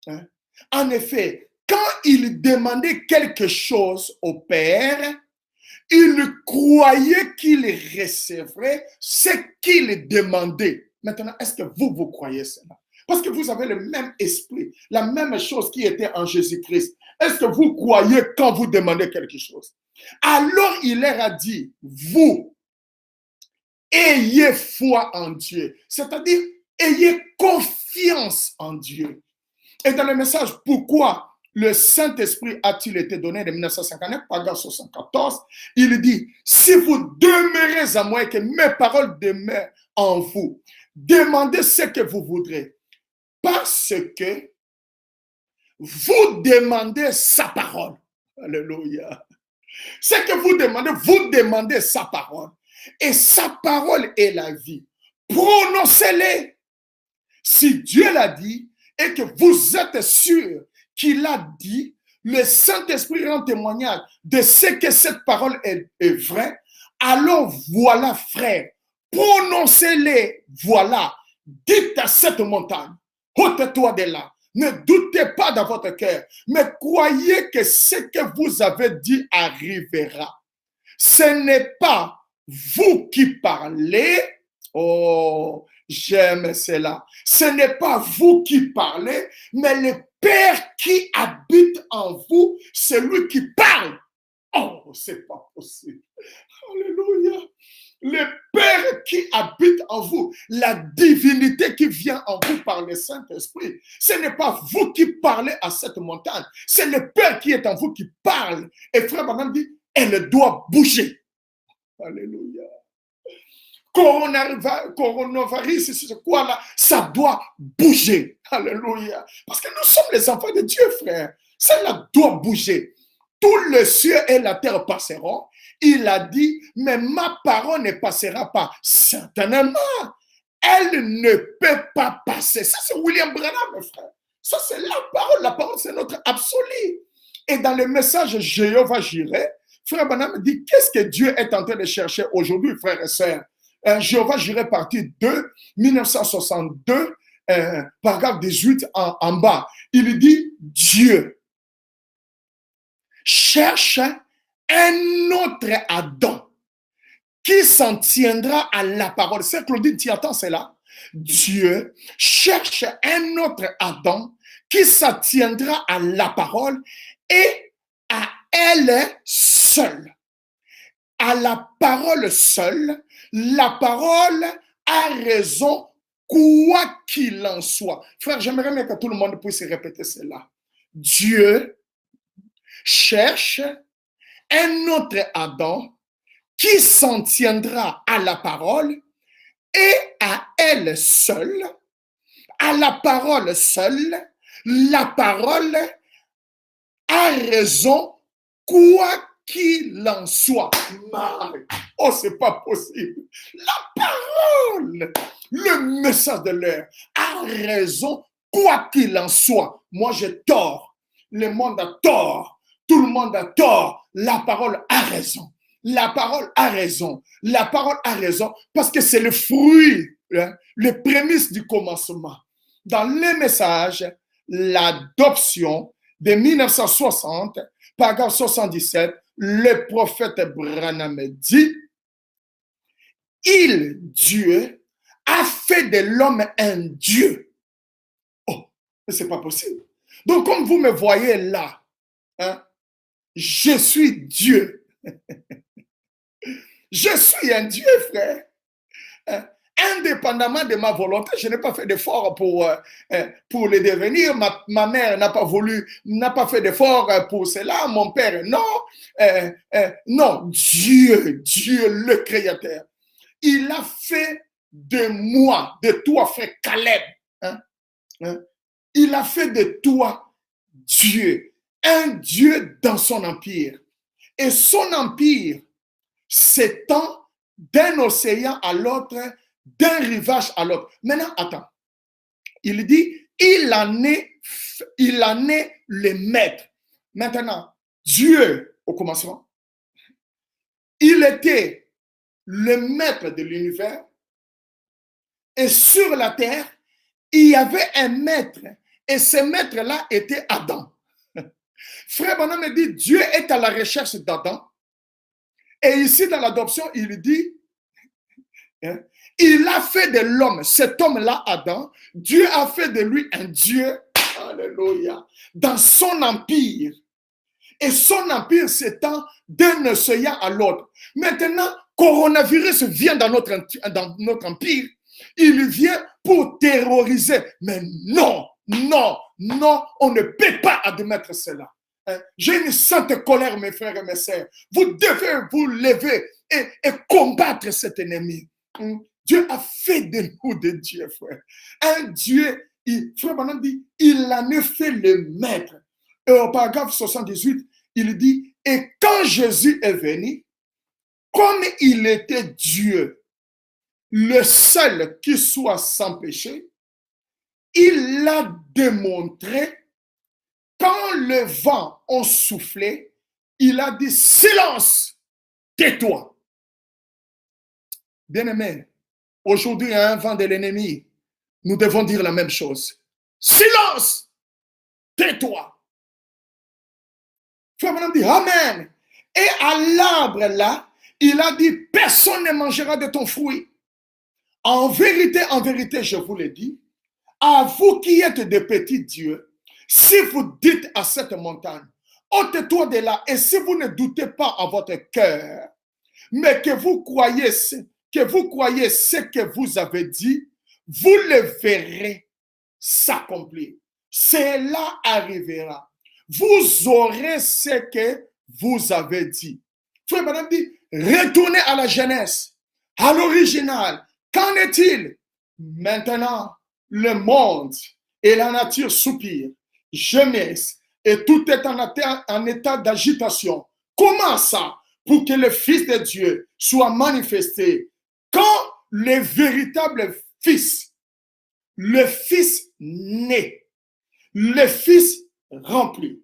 Hein? En effet, quand il demandait quelque chose au Père, il croyait qu'il recevrait ce qu'il demandait. Maintenant, est-ce que vous croyez cela? Parce que vous avez le même esprit, la même chose qui était en Jésus-Christ. Est-ce que vous croyez quand vous demandez quelque chose? Alors il leur a dit, vous, ayez foi en Dieu. C'est-à-dire, ayez confiance en Dieu. Et dans le message, pourquoi le Saint-Esprit a-t-il été donné de 1959, paragraphe 74, il dit, si vous demeurez à moi et que mes paroles demeurent en vous, demandez ce que vous voudrez, parce que vous demandez sa parole. Alléluia. Ce que vous demandez sa parole. Et sa parole est la vie. Prononcez-les. Si Dieu l'a dit et que vous êtes sûr qu'il a dit, le Saint-Esprit rend témoignage de ce que cette parole est vraie. Alors voilà, frère, prononcez-les, voilà. Dites à cette montagne, ôte-toi de là. Ne doutez pas dans votre cœur, mais croyez que ce que vous avez dit arrivera. Ce n'est pas vous qui parlez. Oh, j'aime cela. Ce n'est pas vous qui parlez, mais le Père qui habite en vous, c'est lui qui parle. Oh, c'est pas possible. Alléluia. Le Père qui habite en vous, la divinité qui vient en vous par le Saint-Esprit, ce n'est pas vous qui parlez à cette montagne, c'est le Père qui est en vous qui parle. Et frère Branham dit, elle doit bouger. Alléluia. Coronavirus, c'est quoi là? Ça doit bouger. Alléluia. Parce que nous sommes les enfants de Dieu, frère. Cela doit bouger. Tout le ciel et la terre passeront. Il a dit, mais ma parole ne passera pas. Certainement, elle ne peut pas passer. Ça, c'est William Branham, mes frères. Ça, c'est la parole. La parole, c'est notre absolu. Et dans le message Jéhovah Jireh, frère Branham dit, qu'est-ce que Dieu est en train de chercher aujourd'hui, frères et sœurs? Jéhovah Jireh, partie 2, 1962, paragraphe 18 en bas. Il dit, Dieu cherche un autre Adam qui s'en tiendra à la parole. C'est Claudine, tu entends cela? Dieu cherche un autre Adam qui s'en tiendra à la parole et à elle seule. À la parole seule, la parole a raison, quoi qu'il en soit. Frère, j'aimerais bien que tout le monde puisse répéter cela. Dieu cherche un autre Adam qui s'en tiendra à la parole et à elle seule, à la parole seule, la parole a raison, quoi qu'il en soit. Oh, c'est pas possible. La parole, le message de l'air a raison, quoi qu'il en soit. Moi, j'ai tort. Le monde a tort. Tout le monde a tort. La parole a raison. La parole a raison. La parole a raison parce que c'est le fruit, hein, le prémisse du commencement. Dans les messages, l'adoption de 1960, paragraphe 77, le prophète Branham dit, Dieu, a fait de l'homme un Dieu. Oh, mais c'est pas possible. Donc, comme vous me voyez là, hein, je suis Dieu. Je suis un Dieu, frère. Indépendamment de ma volonté, je n'ai pas fait d'effort pour le devenir. Ma mère n'a pas fait d'effort pour cela. Mon père, non. Non, Dieu, le Créateur. Il a fait de moi, de toi, frère Caleb. Il a fait de toi Dieu, un Dieu dans son empire. Et son empire s'étend d'un océan à l'autre, d'un rivage à l'autre. Maintenant, attends. Il dit, il en est le maître. Maintenant, Dieu, au commencement, il était le maître de l'univers. Et sur la terre, il y avait un maître. Et ce maître-là était Adam. Frère Branham me dit, Dieu est à la recherche d'Adam. Et ici, dans l'adoption, il dit, hein, il a fait de l'homme, cet homme-là, Adam, Dieu a fait de lui un Dieu, alléluia, dans son empire. Et son empire s'étend d'un océan à l'autre. Maintenant, coronavirus vient dans notre empire. Il vient pour terroriser. Mais non, on ne peut pas admettre cela. J'ai une sainte colère, mes frères et mes sœurs. Vous devez vous lever et combattre cet ennemi. Dieu a fait de nous des dieux, frère. Un Dieu Frère Branham dit, il en est fait le maître. Et au paragraphe 78, il dit, et quand Jésus est venu, comme il était Dieu, le seul qui soit sans péché, il l'a démontré quand le vent a soufflé, il a dit silence, tais-toi. Bien-aimé, aujourd'hui, il y a un vent de l'ennemi. Nous devons dire la même chose. Silence, tais-toi. Frère Branham dit Amen. Et à l'arbre là, il a dit personne ne mangera de ton fruit. En vérité, je vous le dis, à vous qui êtes de petits dieux, si vous dites à cette montagne, ôte-toi de là, et si vous ne doutez pas en votre cœur, mais que vous croyez ce que vous avez dit, vous le verrez s'accomplir. Cela arrivera. Vous aurez ce que vous avez dit. Frère Madame dit, retournez à la Genèse, à l'original. Qu'en est-il? Maintenant, le monde et la nature soupirent, gémissent, et tout est en état d'agitation. Comment ça? Pour que le Fils de Dieu soit manifesté. Quand le véritable Fils, le Fils né, le Fils rempli,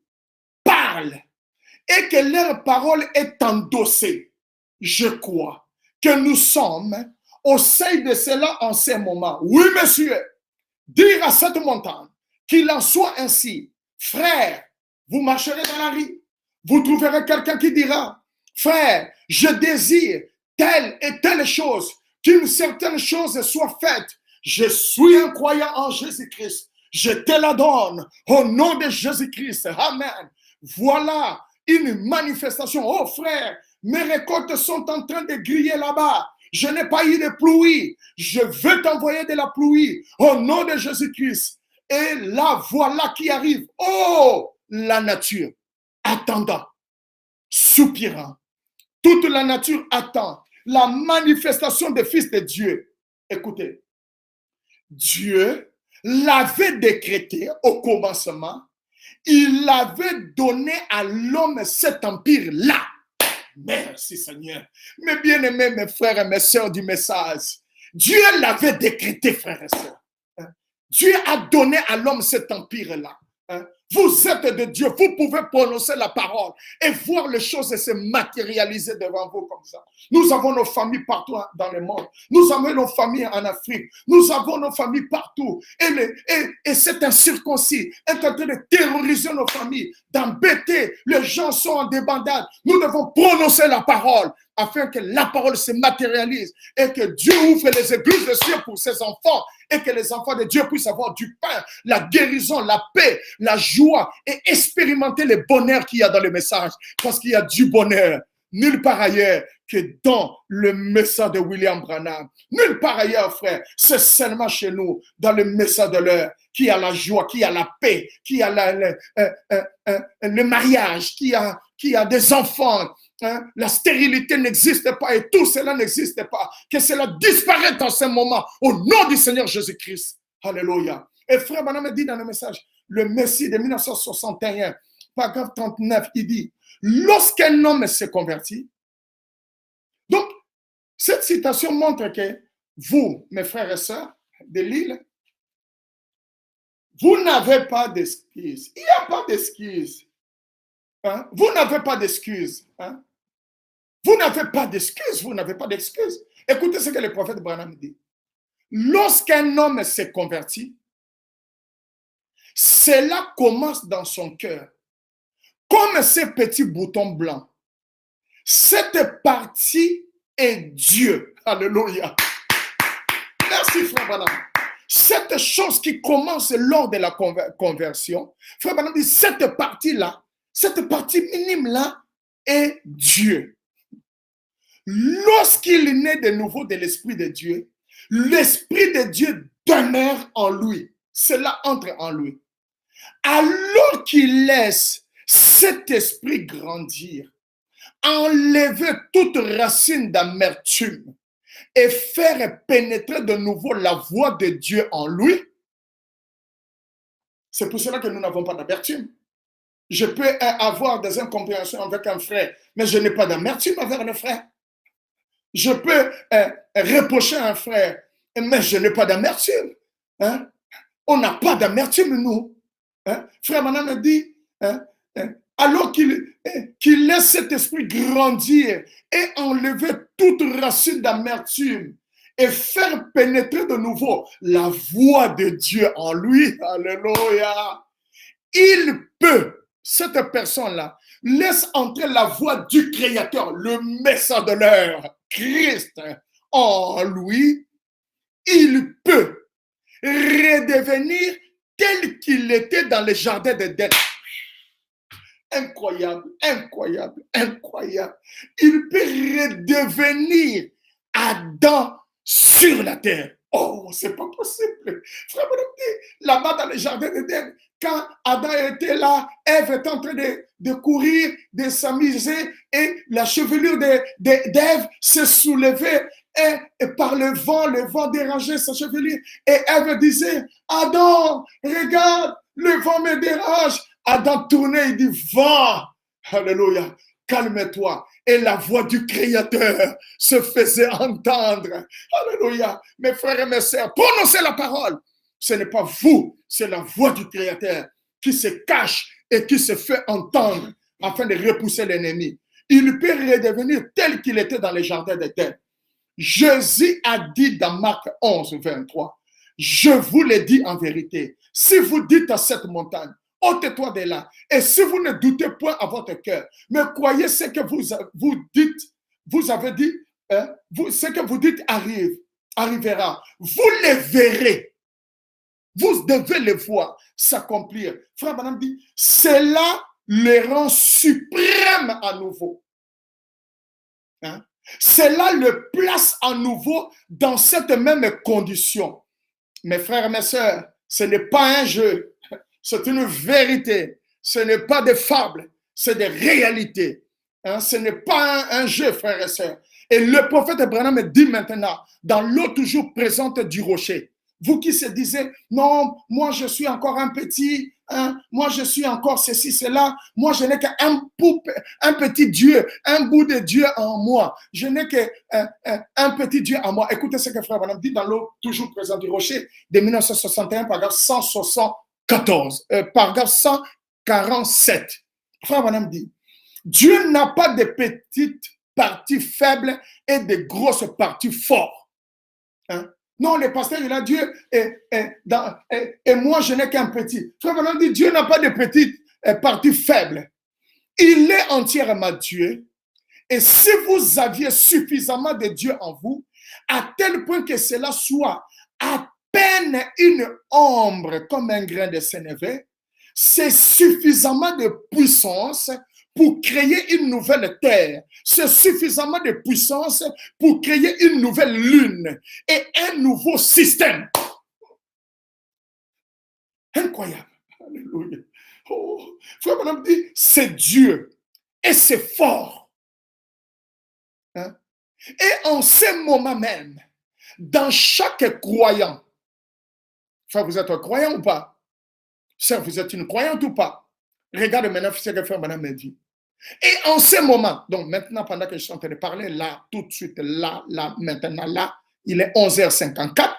parle, et que leur parole est endossée, je crois que nous sommes au sein de cela en ces moments. Oui, monsieur, dire à cette montagne qu'il en soit ainsi. Frère, vous marcherez dans la rue, vous trouverez quelqu'un qui dira, frère, je désire telle et telle chose, qu'une certaine chose soit faite. Je suis un croyant en Jésus-Christ. Je te la donne au nom de Jésus-Christ. Amen. Voilà une manifestation. Oh frère, mes récoltes sont en train de griller là-bas. Je n'ai pas eu de pluie. Je veux t'envoyer de la pluie au nom de Jésus-Christ. Et là, voilà qui arrive. Oh, la nature attendant, soupirant. Toute la nature attend la manifestation des fils de Dieu. Écoutez, Dieu l'avait décrété au commencement. Il avait donné à l'homme cet empire-là. Merci Seigneur. Mes bien-aimés, mes frères et mes sœurs du message, Dieu l'avait décrété, frères et sœurs. Dieu a donné à l'homme cet empire-là. Vous êtes de Dieu, vous pouvez prononcer la parole et voir les choses se matérialiser devant vous comme ça. Nous avons nos familles partout dans le monde. Nous avons nos familles en Afrique. Nous avons nos familles partout. Et c'est un circoncis est en train de terroriser nos familles, d'embêter. Les gens sont en débandade. Nous devons prononcer la parole afin que la parole se matérialise et que Dieu ouvre les églises de cieux pour ses enfants et que les enfants de Dieu puissent avoir du pain, la guérison, la paix, la joie et expérimenter le bonheur qu'il y a dans le message. Parce qu'il y a du bonheur nulle part ailleurs que dans le message de William Branham. Nulle part ailleurs, frère. C'est seulement chez nous, dans le message de l'heure, qui a la joie, qui a la paix, qui a le mariage, qui a des enfants. La stérilité n'existe pas et tout cela n'existe pas. Que cela disparaisse en ce moment au nom du Seigneur Jésus-Christ. Alléluia. Et frère Branham dit dans le message, le Messie de 1961, paragraphe 39, il dit, lorsqu'un homme se convertit, donc cette citation montre que vous, mes frères et sœurs de l'île, vous n'avez pas d'excuses. Il n'y a pas d'excuses. Vous n'avez pas d'excuses. Vous n'avez pas d'excuses. Vous n'avez pas d'excuses. Écoutez ce que le prophète Branham dit. Lorsqu'un homme se convertit, cela commence dans son cœur. Comme ces petits boutons blancs. Cette partie est Dieu. Alléluia. Merci, frère Branham. Cette chose qui commence lors de la conversion, frère Branham dit, cette partie-là, cette partie minime-là est Dieu. Lorsqu'il naît de nouveau de l'Esprit de Dieu, l'Esprit de Dieu demeure en lui. Cela entre en lui. Alors qu'il laisse cet esprit grandir, enlever toute racine d'amertume et faire pénétrer de nouveau la voix de Dieu en lui, C'est pour cela que nous n'avons pas d'amertume. Je peux avoir des incompréhensions avec un frère, mais je n'ai pas d'amertume envers le frère. Je peux reprocher un frère, mais je n'ai pas d'amertume. Hein? On n'a pas d'amertume, nous. Hein? Frère Branham me dit, alors qu'il laisse cet esprit grandir et enlever toute racine d'amertume et faire pénétrer de nouveau la voix de Dieu en lui. Alléluia. Il peut, cette personne-là, laisse entrer la voix du Créateur, le Messie de l'heure, Christ, en lui. Il peut redevenir tel qu'il était dans le jardin d'Éden. Incroyable, incroyable, incroyable. Il peut redevenir Adam sur la terre. Oh, c'est pas possible. Frère, là-bas dans le jardin d'Éden, quand Adam était là, Ève était en train de courir, de s'amuser, et la chevelure d'Ève se soulevait et par le vent dérangeait sa chevelure. Et Ève disait, Adam, regarde, le vent me dérange. Adam tournait, il dit, vent, alléluia, calme-toi. Et la voix du Créateur se faisait entendre. Alléluia. Mes frères et mes sœurs, prononcez la parole. Ce n'est pas vous, c'est la voix du Créateur qui se cache et qui se fait entendre afin de repousser l'ennemi. Il peut redevenir tel qu'il était dans les jardins d'Éden. Jésus a dit dans Marc 11, 23, je vous le dis en vérité, si vous dites à cette montagne, ôte-toi de là, et si vous ne doutez point à votre cœur, mais croyez ce que vous dites, vous avez dit, ce que vous dites arrivera, vous le verrez. Vous devez le voir s'accomplir. Frère Branham dit, cela le rend suprême à nouveau. Hein? Cela le place à nouveau dans cette même condition. Mes frères et mes sœurs, ce n'est pas un jeu, c'est une vérité. Ce n'est pas des fables, c'est des réalités. Hein? Ce n'est pas un jeu, frères et sœurs. Et le prophète Branham dit maintenant, dans l'eau toujours présente du rocher, vous qui se disiez, non, moi je suis encore un petit, hein, moi je suis encore ceci, cela, moi je n'ai qu'un petit Dieu, un bout de Dieu en moi, je n'ai qu'un petit Dieu en moi. Écoutez ce que Frère Branham dit dans l'eau toujours présente du rocher de 1961, paragraphe 174, paragraphe 147. Frère Branham dit, Dieu n'a pas de petites parties faibles et de grosses parties fortes. Hein? Non, le pasteur, il a Dieu et moi, je n'ai qu'un petit. Frère Branham dit, Dieu n'a pas de petites parties faibles. Il est entièrement Dieu. Et si vous aviez suffisamment de Dieu en vous, à tel point que cela soit à peine une ombre comme un grain de sénévé, c'est suffisamment de puissance pour créer une nouvelle terre. C'est suffisamment de puissance pour créer une nouvelle lune et un nouveau système. Incroyable. Alléluia. Oh, Frère Branham dit, c'est Dieu et c'est fort. Hein? Et en ce moment même, dans chaque croyant, frère, vous êtes un croyant ou pas? Sœur, vous êtes une croyante ou pas? Regarde maintenant ce que Frère Branham me dit. Et en ce moment, donc maintenant, pendant que je suis en train de parler, là, tout de suite, là, maintenant, là, il est 11h54.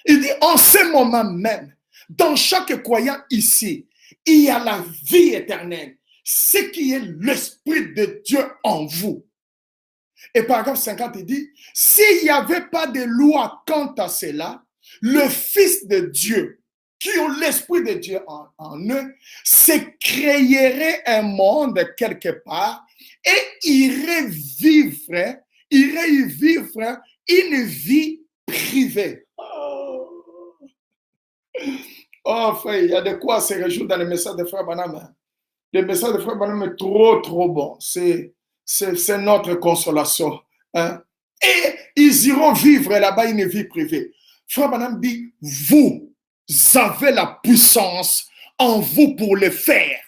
Il dit, en ce moment même, dans chaque croyant ici, il y a la vie éternelle, ce qui est l'Esprit de Dieu en vous. Et paragraphe 50, il dit, s'il n'y avait pas de loi quant à cela, le Fils de Dieu, qui ont l'Esprit de Dieu en eux, se créerait un monde quelque part et irait vivre une vie privée. Oh, frère, il y a de quoi se réjouir dans le message de Frère Branham. Le message de Frère Branham est trop, trop bon. C'est notre consolation. Hein? Et ils iront vivre là-bas une vie privée. Frère Branham dit, vous avez la puissance en vous pour le faire.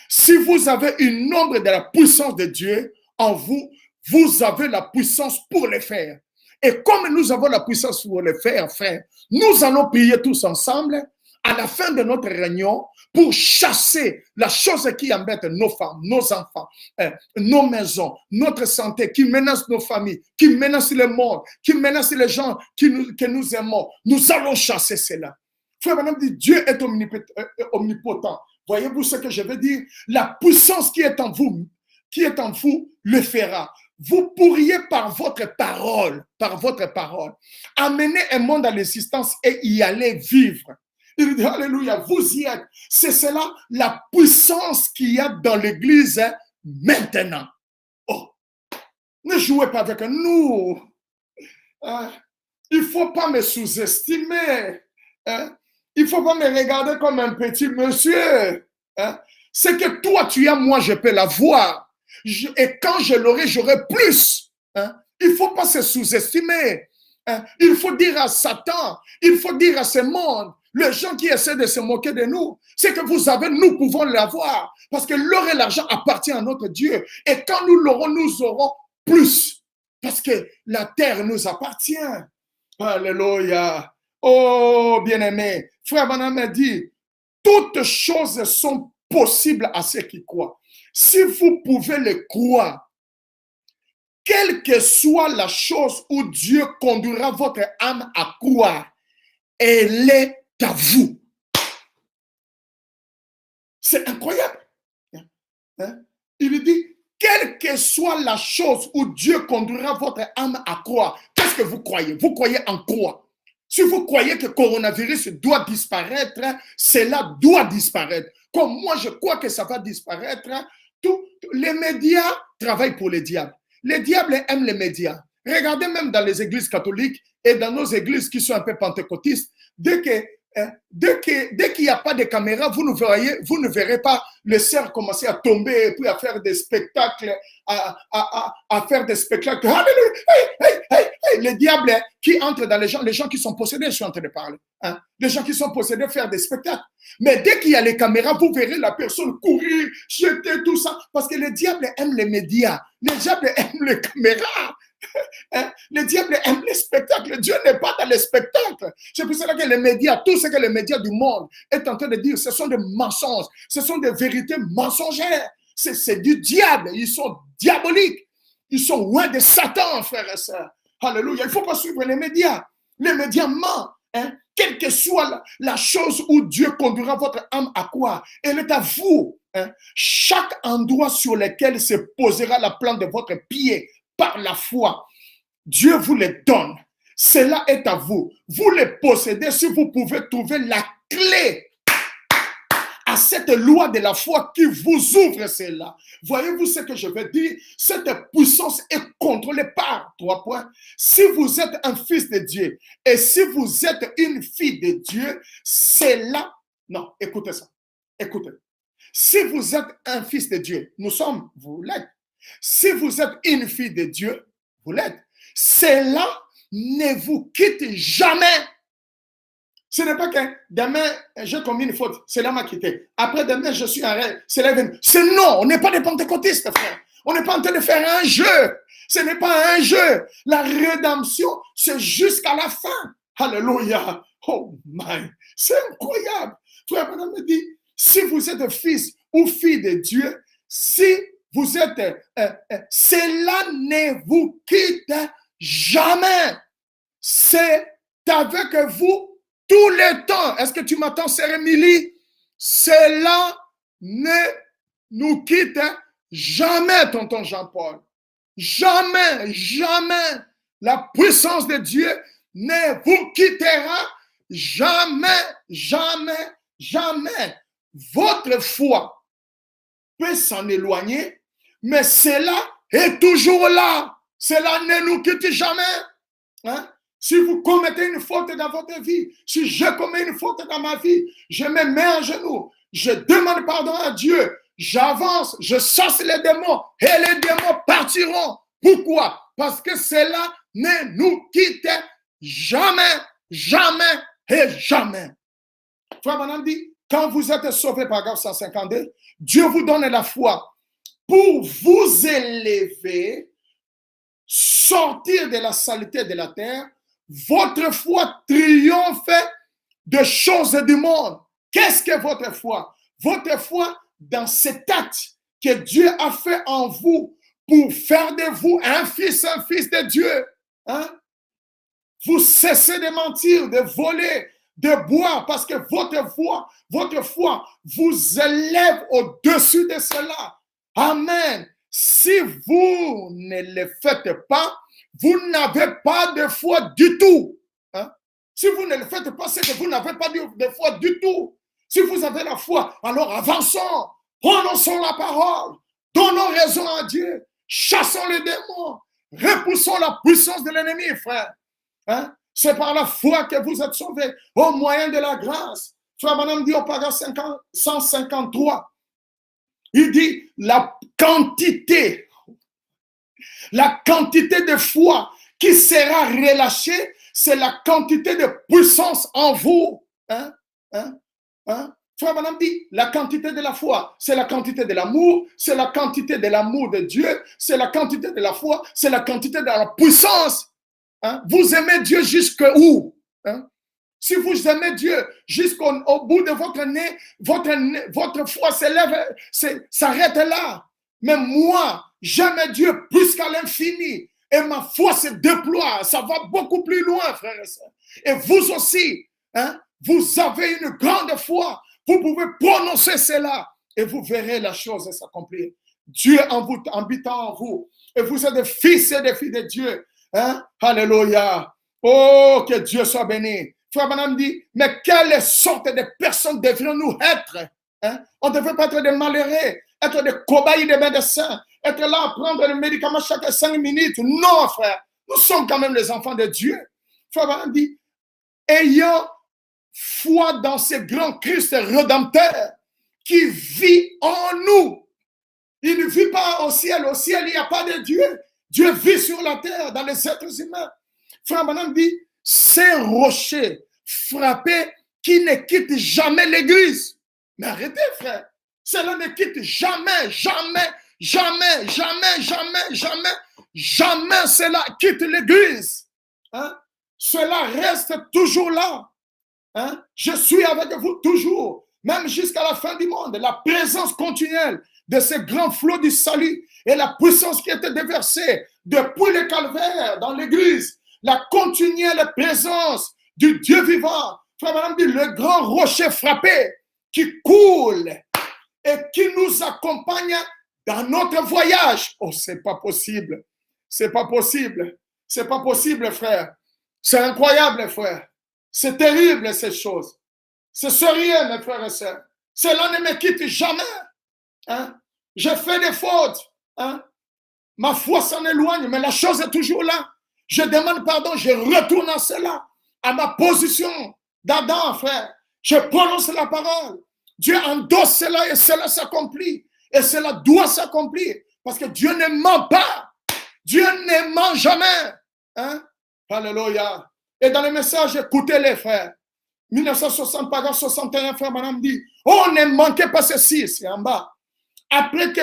Si vous avez une ombre de la puissance de Dieu en vous, vous avez la puissance pour le faire. Et comme nous avons la puissance pour le faire, frère, nous allons prier tous ensemble à la fin de notre réunion pour chasser la chose qui embête nos femmes, nos enfants, nos maisons, notre santé, qui menace nos familles, qui menace le monde, qui menace les gens que nous aimons. Nous allons chasser cela. Frère, madame dit, Dieu est omnipotent. Voyez-vous ce que je veux dire? La puissance qui est en vous, le fera. Vous pourriez par votre parole, amener un monde à l'existence et y aller vivre. Il dit, alléluia, vous y êtes. C'est cela la puissance qu'il y a dans l'église maintenant. Oh, ne jouez pas avec nous. Il ne faut pas me sous-estimer. Il ne faut pas me regarder comme un petit monsieur. C'est que toi, tu as, moi, je peux l'avoir. Et quand je l'aurai, j'aurai plus. Il ne faut pas se sous-estimer. Il faut dire à Satan, il faut dire à ce monde, les gens qui essaient de se moquer de nous, c'est que vous avez, nous pouvons l'avoir. Parce que l'or et l'argent appartient à notre Dieu. Et quand nous l'aurons, nous aurons plus. Parce que la terre nous appartient. Alléluia. Oh, bien-aimé, frère Branham a dit, toutes choses sont possibles à ceux qui croient. Si vous pouvez le croire, quelle que soit la chose où Dieu conduira votre âme à croire, elle est à vous. C'est incroyable. Il dit, quelle que soit la chose où Dieu conduira votre âme à croire, qu'est-ce que vous croyez? Vous croyez en quoi? Si vous croyez que le coronavirus doit disparaître, cela doit disparaître. Comme moi, je crois que ça va disparaître. Les médias travaillent pour les diables. Les diables aiment les médias. Regardez même dans les églises catholiques et dans nos églises qui sont un peu pentecôtistes, dès qu'il n'y a pas de caméra, vous ne verrez pas les sœurs commencer à tomber et puis à faire des spectacles, à faire des spectacles. Alléluia! Hey! Les diables qui entrent dans les gens qui sont possédés, je suis en train de parler. Les gens qui sont possédés faire des spectacles. Mais dès qu'il y a les caméras, vous verrez la personne courir, jeter tout ça. Parce que les diables aiment les médias. Les diables aiment les caméras. Les diables aiment les spectacles. Dieu n'est pas dans les spectacles. C'est pour cela que les médias, tout ce que les médias du monde est en train de dire, ce sont des mensonges. Ce sont des vérités mensongères. C'est du diable. Ils sont diaboliques. Ils sont loin de Satan, frères et sœurs. Alléluia. Il ne faut pas suivre les médias. Les médias mentent. Quelle que soit la chose où Dieu conduira votre âme à quoi, elle est à vous. Chaque endroit sur lequel se posera la plante de votre pied par la foi, Dieu vous les donne. Cela est à vous. Vous les possédez si vous pouvez trouver la clé à cette loi de la foi qui vous ouvre cela. Voyez-vous ce que je veux dire? Cette puissance est contrôlée par 3 points. Si vous êtes un fils de Dieu et si vous êtes une fille de Dieu, c'est là. Non, écoutez ça. Écoutez. Si vous êtes un fils de Dieu, vous l'êtes. Si vous êtes une fille de Dieu, vous l'êtes. Cela ne vous quitte jamais. Ce n'est pas que demain, j'ai commis une faute, cela m'a quitté. Après demain, je suis en rêve, cela est venu. C'est non, on n'est pas des pentecôtistes, frère. On n'est pas en train de faire un jeu. Ce n'est pas un jeu. La rédemption, c'est jusqu'à la fin. Alléluia. Oh my. C'est incroyable. Frère, madame me dit, si vous êtes fils ou fille de Dieu, si vous êtes, cela ne vous quitte jamais. C'est avec vous tout le temps. Est-ce que tu m'entends, sœur Émilie? Cela ne nous quitte jamais, tonton Jean-Paul. Jamais, jamais. La puissance de Dieu ne vous quittera jamais, jamais, jamais. Votre foi peut s'en éloigner, mais cela est toujours là. Cela ne nous quitte jamais. Si vous commettez une faute dans votre vie, si je commets une faute dans ma vie, je me mets à genoux, je demande pardon à Dieu, j'avance, je chasse les démons et les démons partiront. Pourquoi? Parce que cela ne nous quitte jamais, jamais et jamais. Frère Branham dit, quand vous êtes sauvé, paragraphe 152, Dieu vous donne la foi pour vous élever, sortir de la saleté de la terre. Votre foi triomphe de choses du monde. Qu'est-ce que votre foi? Votre foi dans cet acte que Dieu a fait en vous pour faire de vous un fils de Dieu. Hein? Vous cessez de mentir, de voler, de boire, parce que votre foi vous élève au-dessus de cela. Amen. Si vous ne le faites pas, vous n'avez pas de foi du tout. Hein? Si vous ne le faites pas, c'est que vous n'avez pas de foi du tout. Si vous avez la foi, alors avançons, prononçons la parole, donnons raison à Dieu, chassons les démons, repoussons la puissance de l'ennemi, frère. Hein? C'est par la foi que vous êtes sauvés, au moyen de la grâce. Frère Madame dit au paragraphe 153, il dit la quantité de foi qui sera relâchée, c'est la quantité de puissance en vous. Hein? Hein? Hein? Frère Madame dit, la quantité de la foi, c'est la quantité de l'amour, c'est la quantité de l'amour de Dieu, c'est la quantité de la foi, c'est la quantité de la puissance. Hein? Vous aimez Dieu jusqu'où? Hein? Si vous aimez Dieu jusqu'au bout de votre nez, votre foi s'élève, s'arrête là. Mais moi, j'aime Dieu plus qu'à l'infini. Et ma foi se déploie. Ça va beaucoup plus loin, frères et sœurs. Et vous aussi, hein, vous avez une grande foi. Vous pouvez prononcer cela et vous verrez la chose s'accomplir. Dieu en vous, habitant en vous. Et vous êtes des fils et des filles de Dieu. Hein? Alléluia. Oh, que Dieu soit béni. Frère Madame dit, mais quelle sorte de personnes devrions-nous être? Hein? On ne devrait pas être des malheureux, être des cobayes des médecins, être là à prendre le médicament chaque 5 minutes. Non, frère. Nous sommes quand même les enfants de Dieu. Frère Madame dit, ayant foi dans ce grand Christ rédempteur qui vit en nous. Il ne vit pas au ciel. Au ciel, il n'y a pas de Dieu. Dieu vit sur la terre, dans les êtres humains. Frère Madame dit, ces rochers frappés qui ne quittent jamais l'église. Mais arrêtez, frère. Cela ne quitte jamais, jamais, jamais, jamais, jamais, jamais, jamais cela quitte l'église. Hein? Cela reste toujours là. Hein? Je suis avec vous toujours, même jusqu'à la fin du monde. La présence continuelle de ce grand flot du salut et la puissance qui était déversée depuis le calvaire dans l'église, la continuelle présence du Dieu vivant. Frère Madame dit, le grand rocher frappé qui coule et qui nous accompagne dans notre voyage. Oh, c'est pas possible. C'est pas possible. C'est pas possible, frère. C'est incroyable, frère. C'est terrible, ces choses. C'est sérieux, mes frères et sœurs. Cela ne me quitte jamais. Hein? Je fais des fautes. Hein? Ma foi s'en éloigne, mais la chose est toujours là. Je demande pardon, je retourne à cela, à ma position d'Adam, frère. Je prononce la parole. Dieu endosse cela et cela s'accomplit. Et cela doit s'accomplir. Parce que Dieu ne ment pas. Dieu ne ment jamais. Hein? Alléluia. Et dans le message, écoutez-les, frères. 1960, paragraphe 61, frère Madame dit, oh, ne manquez pas ceci, c'est en bas. Après que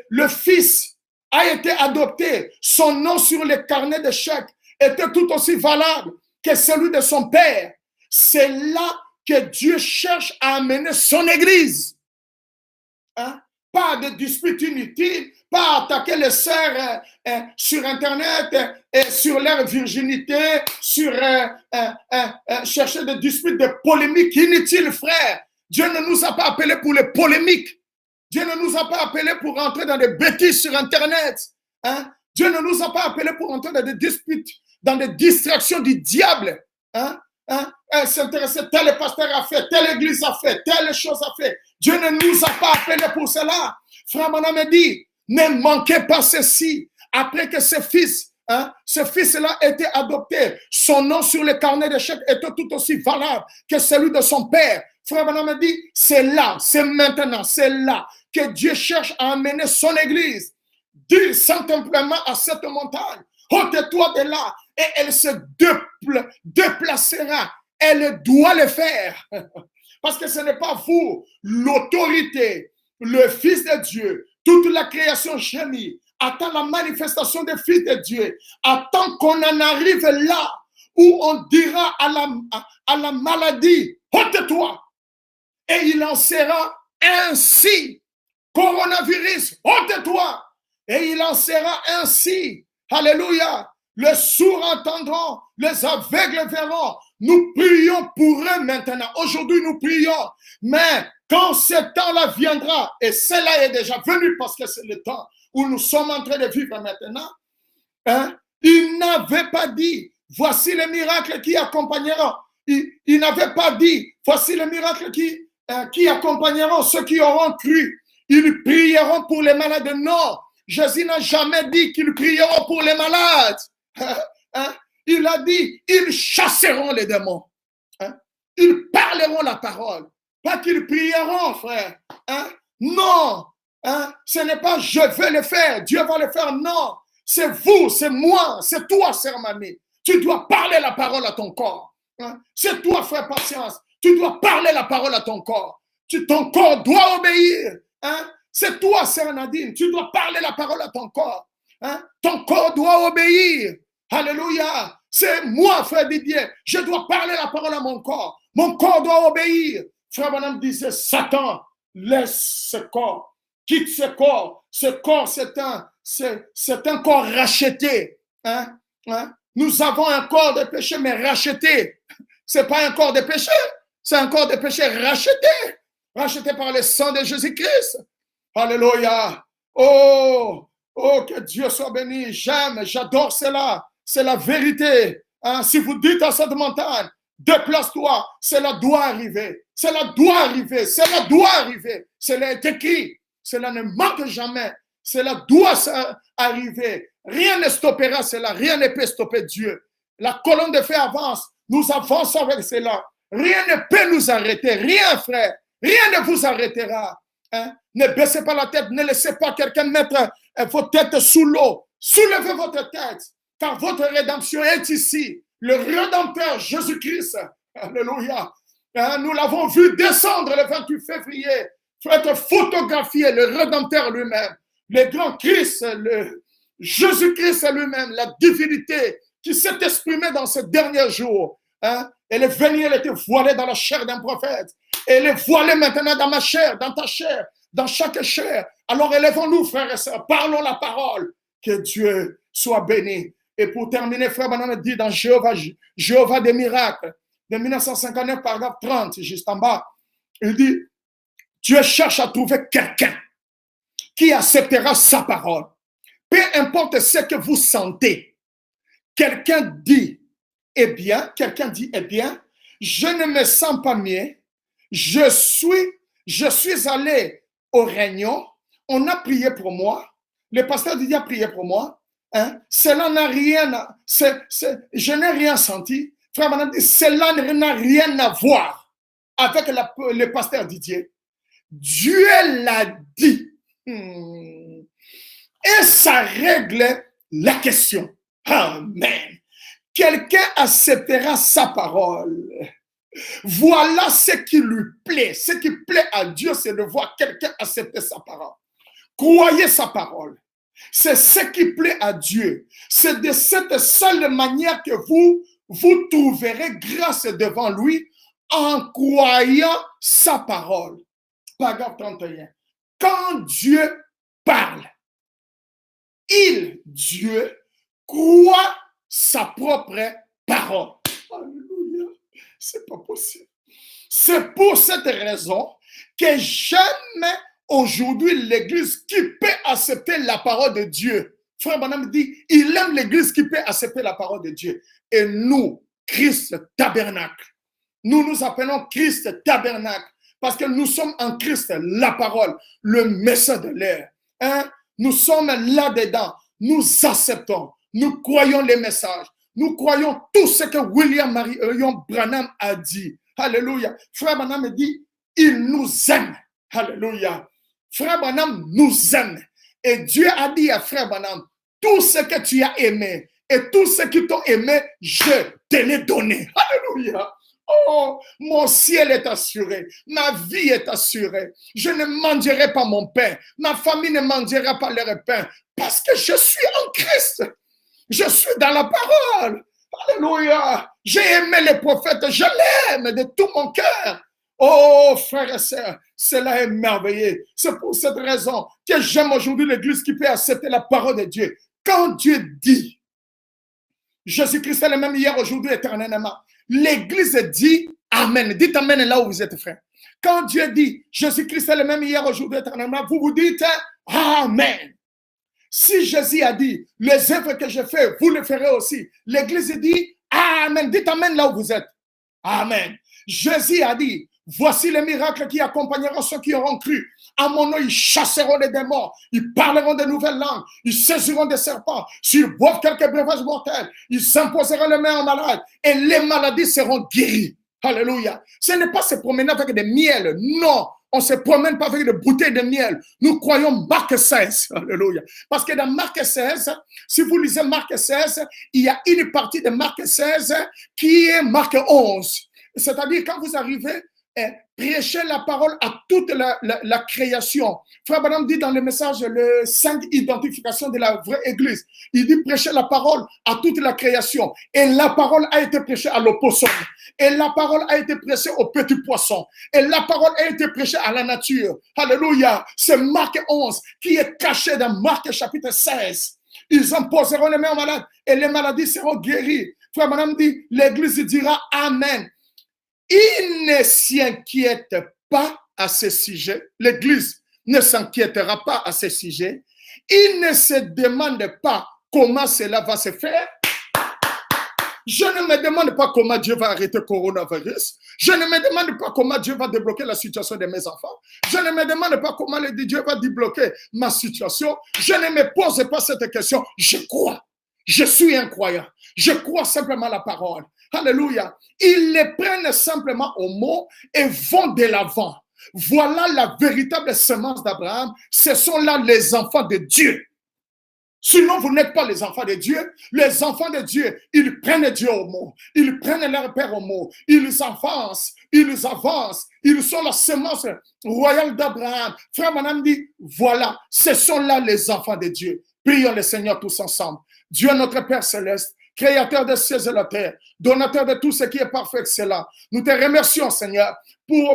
le fils a été adopté, son nom sur le carnet de chèques était tout aussi valable que celui de son père. C'est là que Dieu cherche à amener son église. Hein? Pas de disputes inutiles, pas attaquer les sœurs sur Internet et sur leur virginité, sur chercher des disputes, des polémiques inutiles, frère. Dieu ne nous a pas appelés pour les polémiques. Dieu ne nous a pas appelés pour rentrer dans des bêtises sur Internet. Hein? Dieu ne nous a pas appelés pour rentrer dans des disputes, dans des distractions du diable. Hein? Hein? S'intéresser, tel pasteur a fait, telle église a fait, telle chose a fait. Dieu ne nous a pas appelés pour cela. Frère Madame dit, ne manquez pas ceci. Après que ce fils-là a été adopté, son nom sur le carnet de chèques était tout aussi valable que celui de son père. Frère Madame dit, c'est là, c'est maintenant, c'est là que Dieu cherche à amener son église. Dis simplement à cette montagne, ôte-toi de là, et elle se déplacera. Elle doit le faire. Parce que ce n'est pas vous, l'autorité, le Fils de Dieu, toute la création gémit, attend la manifestation des Fils de Dieu, attend qu'on en arrive là où on dira à la maladie, ôte-toi. Et il en sera ainsi. Coronavirus, ôte-toi. Et il en sera ainsi. Alléluia. Les sourds entendront, les aveugles verront. Nous prions pour eux maintenant. Aujourd'hui, nous prions. Mais quand ce temps-là viendra, et cela est déjà venu parce que c'est le temps où nous sommes en train de vivre maintenant, hein, il n'avait pas dit, voici les miracles qui accompagneront. Il n'avait pas dit, voici les miracles qui accompagneront ceux qui auront cru. Ils prieront pour les malades. Non, Jésus n'a jamais dit qu'ils prieront pour les malades. Hein? Il a dit, ils chasseront les démons. Hein? Ils parleront la parole. Pas qu'ils prieront, frère. Hein? Non, hein? Ce n'est pas je vais le faire, Dieu va le faire. Non, c'est vous, c'est moi, c'est toi, sœur Mamie. Tu dois parler la parole à ton corps. Hein? C'est toi, frère Patience. Tu dois parler la parole à ton corps. Ton corps doit obéir. Hein? C'est toi, sœur Nadine. Tu dois parler la parole à ton corps. Hein? Ton corps doit obéir. Alléluia. C'est moi, frère Didier. Je dois parler la parole à mon corps. Mon corps doit obéir. Frère Branham disait, Satan, laisse ce corps. Quitte ce corps. Ce corps, c'est un corps racheté. Hein? Hein? Nous avons un corps de péché, mais racheté. Ce n'est pas un corps de péché. C'est un corps de péché racheté. Racheté par le sang de Jésus-Christ. Alléluia. Oh, que Dieu soit béni. J'adore cela. C'est la vérité. Hein? Si vous dites à cette montagne, déplace-toi, cela doit arriver. Cela doit arriver. Cela doit arriver. Cela est écrit. Cela ne manque jamais. Cela doit arriver. Rien ne stoppera cela. Rien ne peut stopper Dieu. La colonne de feu avance. Nous avançons avec cela. Rien ne peut nous arrêter. Rien, frère. Rien ne vous arrêtera. Hein? Ne baissez pas la tête. Ne laissez pas quelqu'un mettre vos têtes sous l'eau. Soulevez votre tête. Car votre rédemption est ici. Le Rédempteur Jésus-Christ. Alléluia. Hein? Nous l'avons vu descendre le 28 février. Faut être photographié. Le Rédempteur lui-même. Le grand Christ. Le Jésus-Christ lui-même. La divinité qui s'est exprimée dans ces derniers jours. Hein? Elle est venue, elle était voilée dans la chair d'un prophète. Elle est voilée maintenant dans ma chair, dans ta chair, dans chaque chair. Alors élevons-nous, frères et sœurs, parlons la parole. Que Dieu soit béni. Et pour terminer, frère Branham dit dans Jéhovah des miracles, de 1959, paragraphe 30, juste en bas, il dit, Dieu cherche à trouver quelqu'un qui acceptera sa parole. Peu importe ce que vous sentez. Quelqu'un dit, eh bien, je ne me sens pas mieux. Je suis allé au réunion, on a prié pour moi, le pasteur Didier a prié pour moi, hein? Cela n'a rien, je n'ai rien senti. Frère Branham dit, cela n'a rien à voir avec le pasteur Didier. Dieu l'a dit. Et ça règle la question. Amen. Quelqu'un acceptera sa parole. Voilà ce qui lui plaît. Ce qui plaît à Dieu, c'est de voir quelqu'un accepter sa parole. Croyez sa parole. C'est ce qui plaît à Dieu. C'est de cette seule manière que vous trouverez grâce devant lui en croyant sa parole. Paragraphe 31. Quand Dieu parle, Dieu, croit sa propre parole. Alléluia. C'est pas possible. C'est pour cette raison que jamais aujourd'hui l'Église qui peut accepter la parole de Dieu. Frère Branham dit, il aime l'Église qui peut accepter la parole de Dieu. Et nous, Christ Tabernacle, nous nous appelons Christ Tabernacle parce que nous sommes en Christ, la parole, le Messie de l'air. Hein? Nous sommes là-dedans. Nous acceptons. Nous croyons les messages. Nous croyons tout ce que William Marion Branham a dit. Alléluia. Frère Branham dit, il nous aime. Alléluia. Frère Branham nous aime. Et Dieu a dit à Frère Branham, tout ce que tu as aimé et tout ce qui t'ont aimé, je te l'ai donné. Alléluia. Oh, mon ciel est assuré. Ma vie est assurée. Je ne mendierai pas mon pain. Ma famille ne mendiera pas leur pain. Parce que je suis en Christ. Je suis dans la parole. Alléluia. J'ai aimé les prophètes, je l'aime de tout mon cœur. Oh, frères et sœurs, cela est merveilleux. C'est pour cette raison que j'aime aujourd'hui l'Église qui peut accepter la parole de Dieu. Quand Dieu dit, Jésus-Christ est le même hier, aujourd'hui, éternellement, l'Église dit Amen. Dites Amen là où vous êtes, frère. Quand Dieu dit Jésus-Christ est le même hier, aujourd'hui, éternellement, vous vous dites Amen. Si Jésus a dit les œuvres que je fais, vous le ferez aussi. L'Église dit Amen. Dites Amen là où vous êtes. Amen. Jésus a dit voici les miracles qui accompagneront ceux qui auront cru. À mon nom, ils chasseront les démons, ils parleront de nouvelles langues, ils saisiront des serpents, s'ils boivent quelques breuvages mortels, ils s'imposeront les mains aux malades et les maladies seront guéries. Alléluia. Ce n'est pas se promener avec des miels, non. On ne se promène pas avec des bouteilles de miel. Nous croyons Marc 16. Alléluia. Parce que dans Marc 16, si vous lisez Marc 16, il y a une partie de Marc 16 qui est Marc 11. C'est-à-dire quand vous arrivez, prêchez la parole à toute la création. Frère Branham dit dans le message le 5 identifications de la vraie église. Il dit prêchez la parole à toute la création. Et la parole a été prêchée à l'opossum. Et la parole a été prêchée aux petits poissons. Et la parole a été prêchée à la nature. Alléluia. C'est Marc 11 qui est caché dans Marc chapitre 16. Ils imposeront les mains aux malades et les maladies seront guéries. Frère Branham dit, l'église dira Amen. Il ne s'inquiète pas à ce sujet. L'Église ne s'inquiétera pas à ce sujet. Il ne se demande pas comment cela va se faire. Je ne me demande pas comment Dieu va arrêter le coronavirus. Je ne me demande pas comment Dieu va débloquer la situation de mes enfants. Je ne me demande pas comment Dieu va débloquer ma situation. Je ne me pose pas cette question. Je crois. Je suis un croyant. Je crois simplement la parole. Alléluia. Ils les prennent simplement au mot et vont de l'avant. Voilà la véritable semence d'Abraham. Ce sont là les enfants de Dieu. Sinon, vous n'êtes pas les enfants de Dieu. Les enfants de Dieu, ils prennent Dieu au mot. Ils prennent leur Père au mot. Ils avancent. Ils avancent. Ils sont la semence royale d'Abraham. Frère Branham dit, voilà, ce sont là les enfants de Dieu. Prions le Seigneur tous ensemble. Dieu notre Père Céleste, Créateur des cieux et de la terre, donateur de tout ce qui est parfait, excellent. Nous te remercions, Seigneur,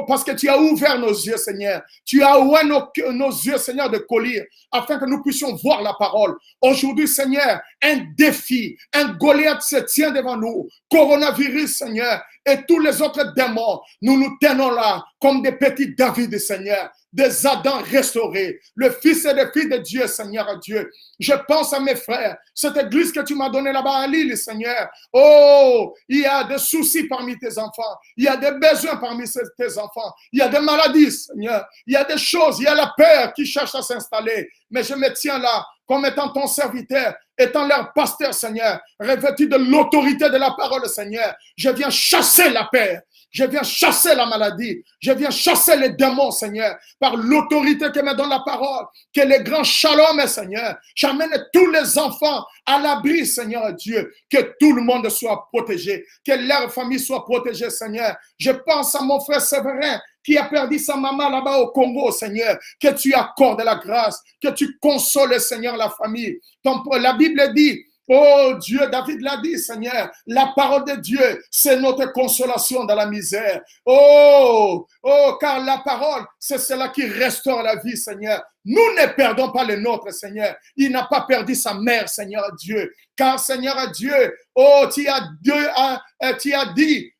parce que tu as ouvert nos yeux, Seigneur. Tu as ouvert nos yeux, Seigneur, de collier, afin que nous puissions voir la parole. Aujourd'hui, Seigneur, un défi, un Goliath se tient devant nous. Coronavirus, Seigneur, et tous les autres démons, nous nous tenons là comme des petits David, Seigneur, des Adams restaurés, le fils et les filles de Dieu, Seigneur Dieu. Je pense à mes frères, cette église que tu m'as donnée là-bas à Lille, Seigneur. Oh, il y a des soucis parmi tes enfants, il y a des besoins parmi tes enfants, il y a des maladies, Seigneur, il y a des choses, il y a la peur qui cherche à s'installer, mais je me tiens là comme étant ton serviteur, étant leur pasteur, Seigneur, revêtu de l'autorité de la parole, Seigneur. Je viens chasser la peur. Je viens chasser la maladie. Je viens chasser les démons, Seigneur, par l'autorité que me donne la parole. Que les grands shalom, Seigneur. J'amène tous les enfants à l'abri, Seigneur Dieu. Que tout le monde soit protégé. Que leur famille soit protégée, Seigneur. Je pense à mon frère Séverin qui a perdu sa maman là-bas au Congo, Seigneur. Que tu accordes la grâce. Que tu consoles, Seigneur, la famille. La Bible dit, oh Dieu, David l'a dit, Seigneur, la parole de Dieu, c'est notre consolation dans la misère. Oh, car la parole, c'est cela qui restaure la vie, Seigneur. Nous ne perdons pas le nôtre, Seigneur. Il n'a pas perdu sa mère, Seigneur Dieu. Car, Seigneur Dieu, oh, tu as dit,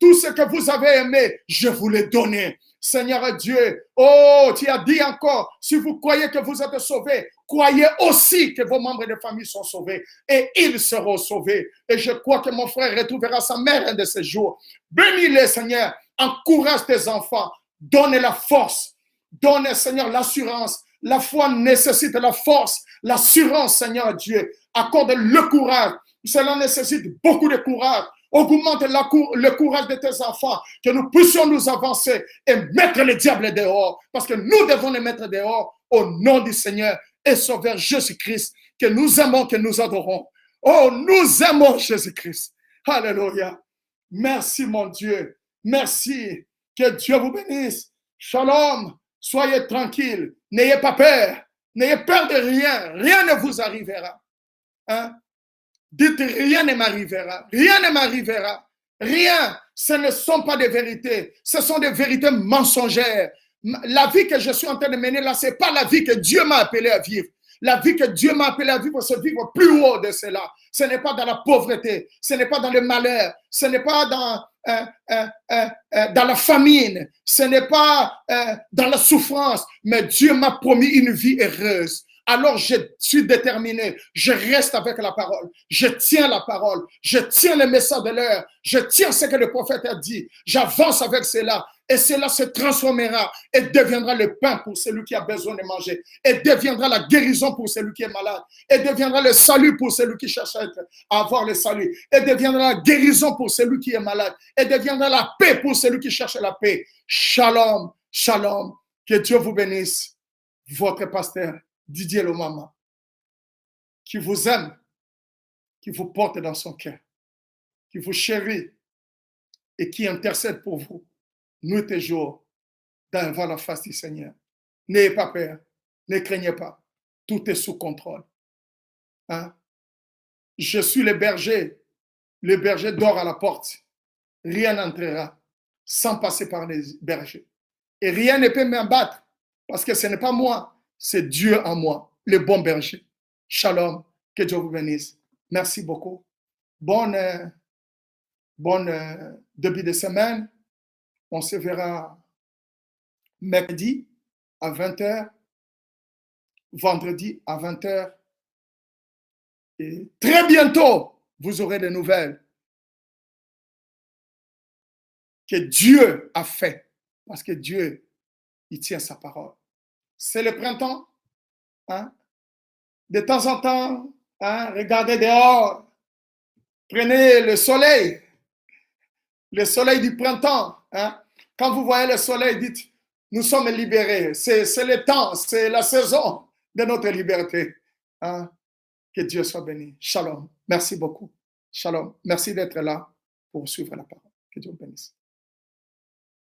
tout ce que vous avez aimé, je vous l'ai donné. Seigneur Dieu, oh, tu as dit encore, si vous croyez que vous êtes sauvés, croyez aussi que vos membres de famille sont sauvés et ils seront sauvés. Et je crois que mon frère retrouvera sa mère un de ces jours. Bénis-les, Seigneur, encourage tes enfants, donne la force, donne, Seigneur, l'assurance. La foi nécessite la force, l'assurance, Seigneur Dieu. Accorde le courage. Cela nécessite beaucoup de courage. Augmente le courage de tes enfants, que nous puissions nous avancer et mettre le diable dehors, parce que nous devons le mettre dehors au nom du Seigneur et Sauveur Jésus-Christ, que nous aimons, que nous adorons. Oh, nous aimons Jésus-Christ. Alléluia. Merci, mon Dieu. Merci. Que Dieu vous bénisse. Shalom. Soyez tranquilles. N'ayez pas peur. N'ayez peur de rien. Rien ne vous arrivera. Hein? Dites, rien ne m'arrivera. Rien ne m'arrivera. Rien. Ce ne sont pas des vérités. Ce sont des vérités mensongères. La vie que je suis en train de mener là, ce n'est pas la vie que Dieu m'a appelé à vivre. La vie que Dieu m'a appelé à vivre, c'est vivre plus haut de cela. Ce n'est pas dans la pauvreté. Ce n'est pas dans le malheur. Ce n'est pas dans la famine. Ce n'est pas dans la souffrance. Mais Dieu m'a promis une vie heureuse. Alors je suis déterminé, je reste avec la parole, je tiens la parole, je tiens le message de l'heure, je tiens ce que le prophète a dit, j'avance avec cela et cela se transformera et deviendra le pain pour celui qui a besoin de manger et deviendra la guérison pour celui qui est malade et deviendra le salut pour celui qui cherche à avoir le salut et deviendra la guérison pour celui qui est malade et deviendra la paix pour celui qui cherche la paix. Shalom, shalom, que Dieu vous bénisse, votre pasteur Didier Lomama, qui vous aime, qui vous porte dans son cœur, qui vous chérit et qui intercède pour vous, nuit et jour, devant la face du Seigneur. N'ayez pas peur, ne craignez pas, tout est sous contrôle. Hein? Je suis le berger dort à la porte, rien n'entrera sans passer par les bergers. Et rien ne peut m'abattre, parce que ce n'est pas moi, c'est Dieu en moi, le bon berger. Shalom, que Dieu vous bénisse. Merci beaucoup. Bonne début de semaine. On se verra mercredi à 20h, vendredi à 20h. Et très bientôt, vous aurez des nouvelles que Dieu a fait. Parce que Dieu, il tient sa parole. C'est le printemps. Hein? De temps en temps, hein, regardez dehors. Prenez le soleil du printemps. Hein? Quand vous voyez le soleil, dites, nous sommes libérés. C'est le temps, c'est la saison de notre liberté. Hein? Que Dieu soit béni. Shalom. Merci beaucoup. Shalom. Merci d'être là pour suivre la parole. Que Dieu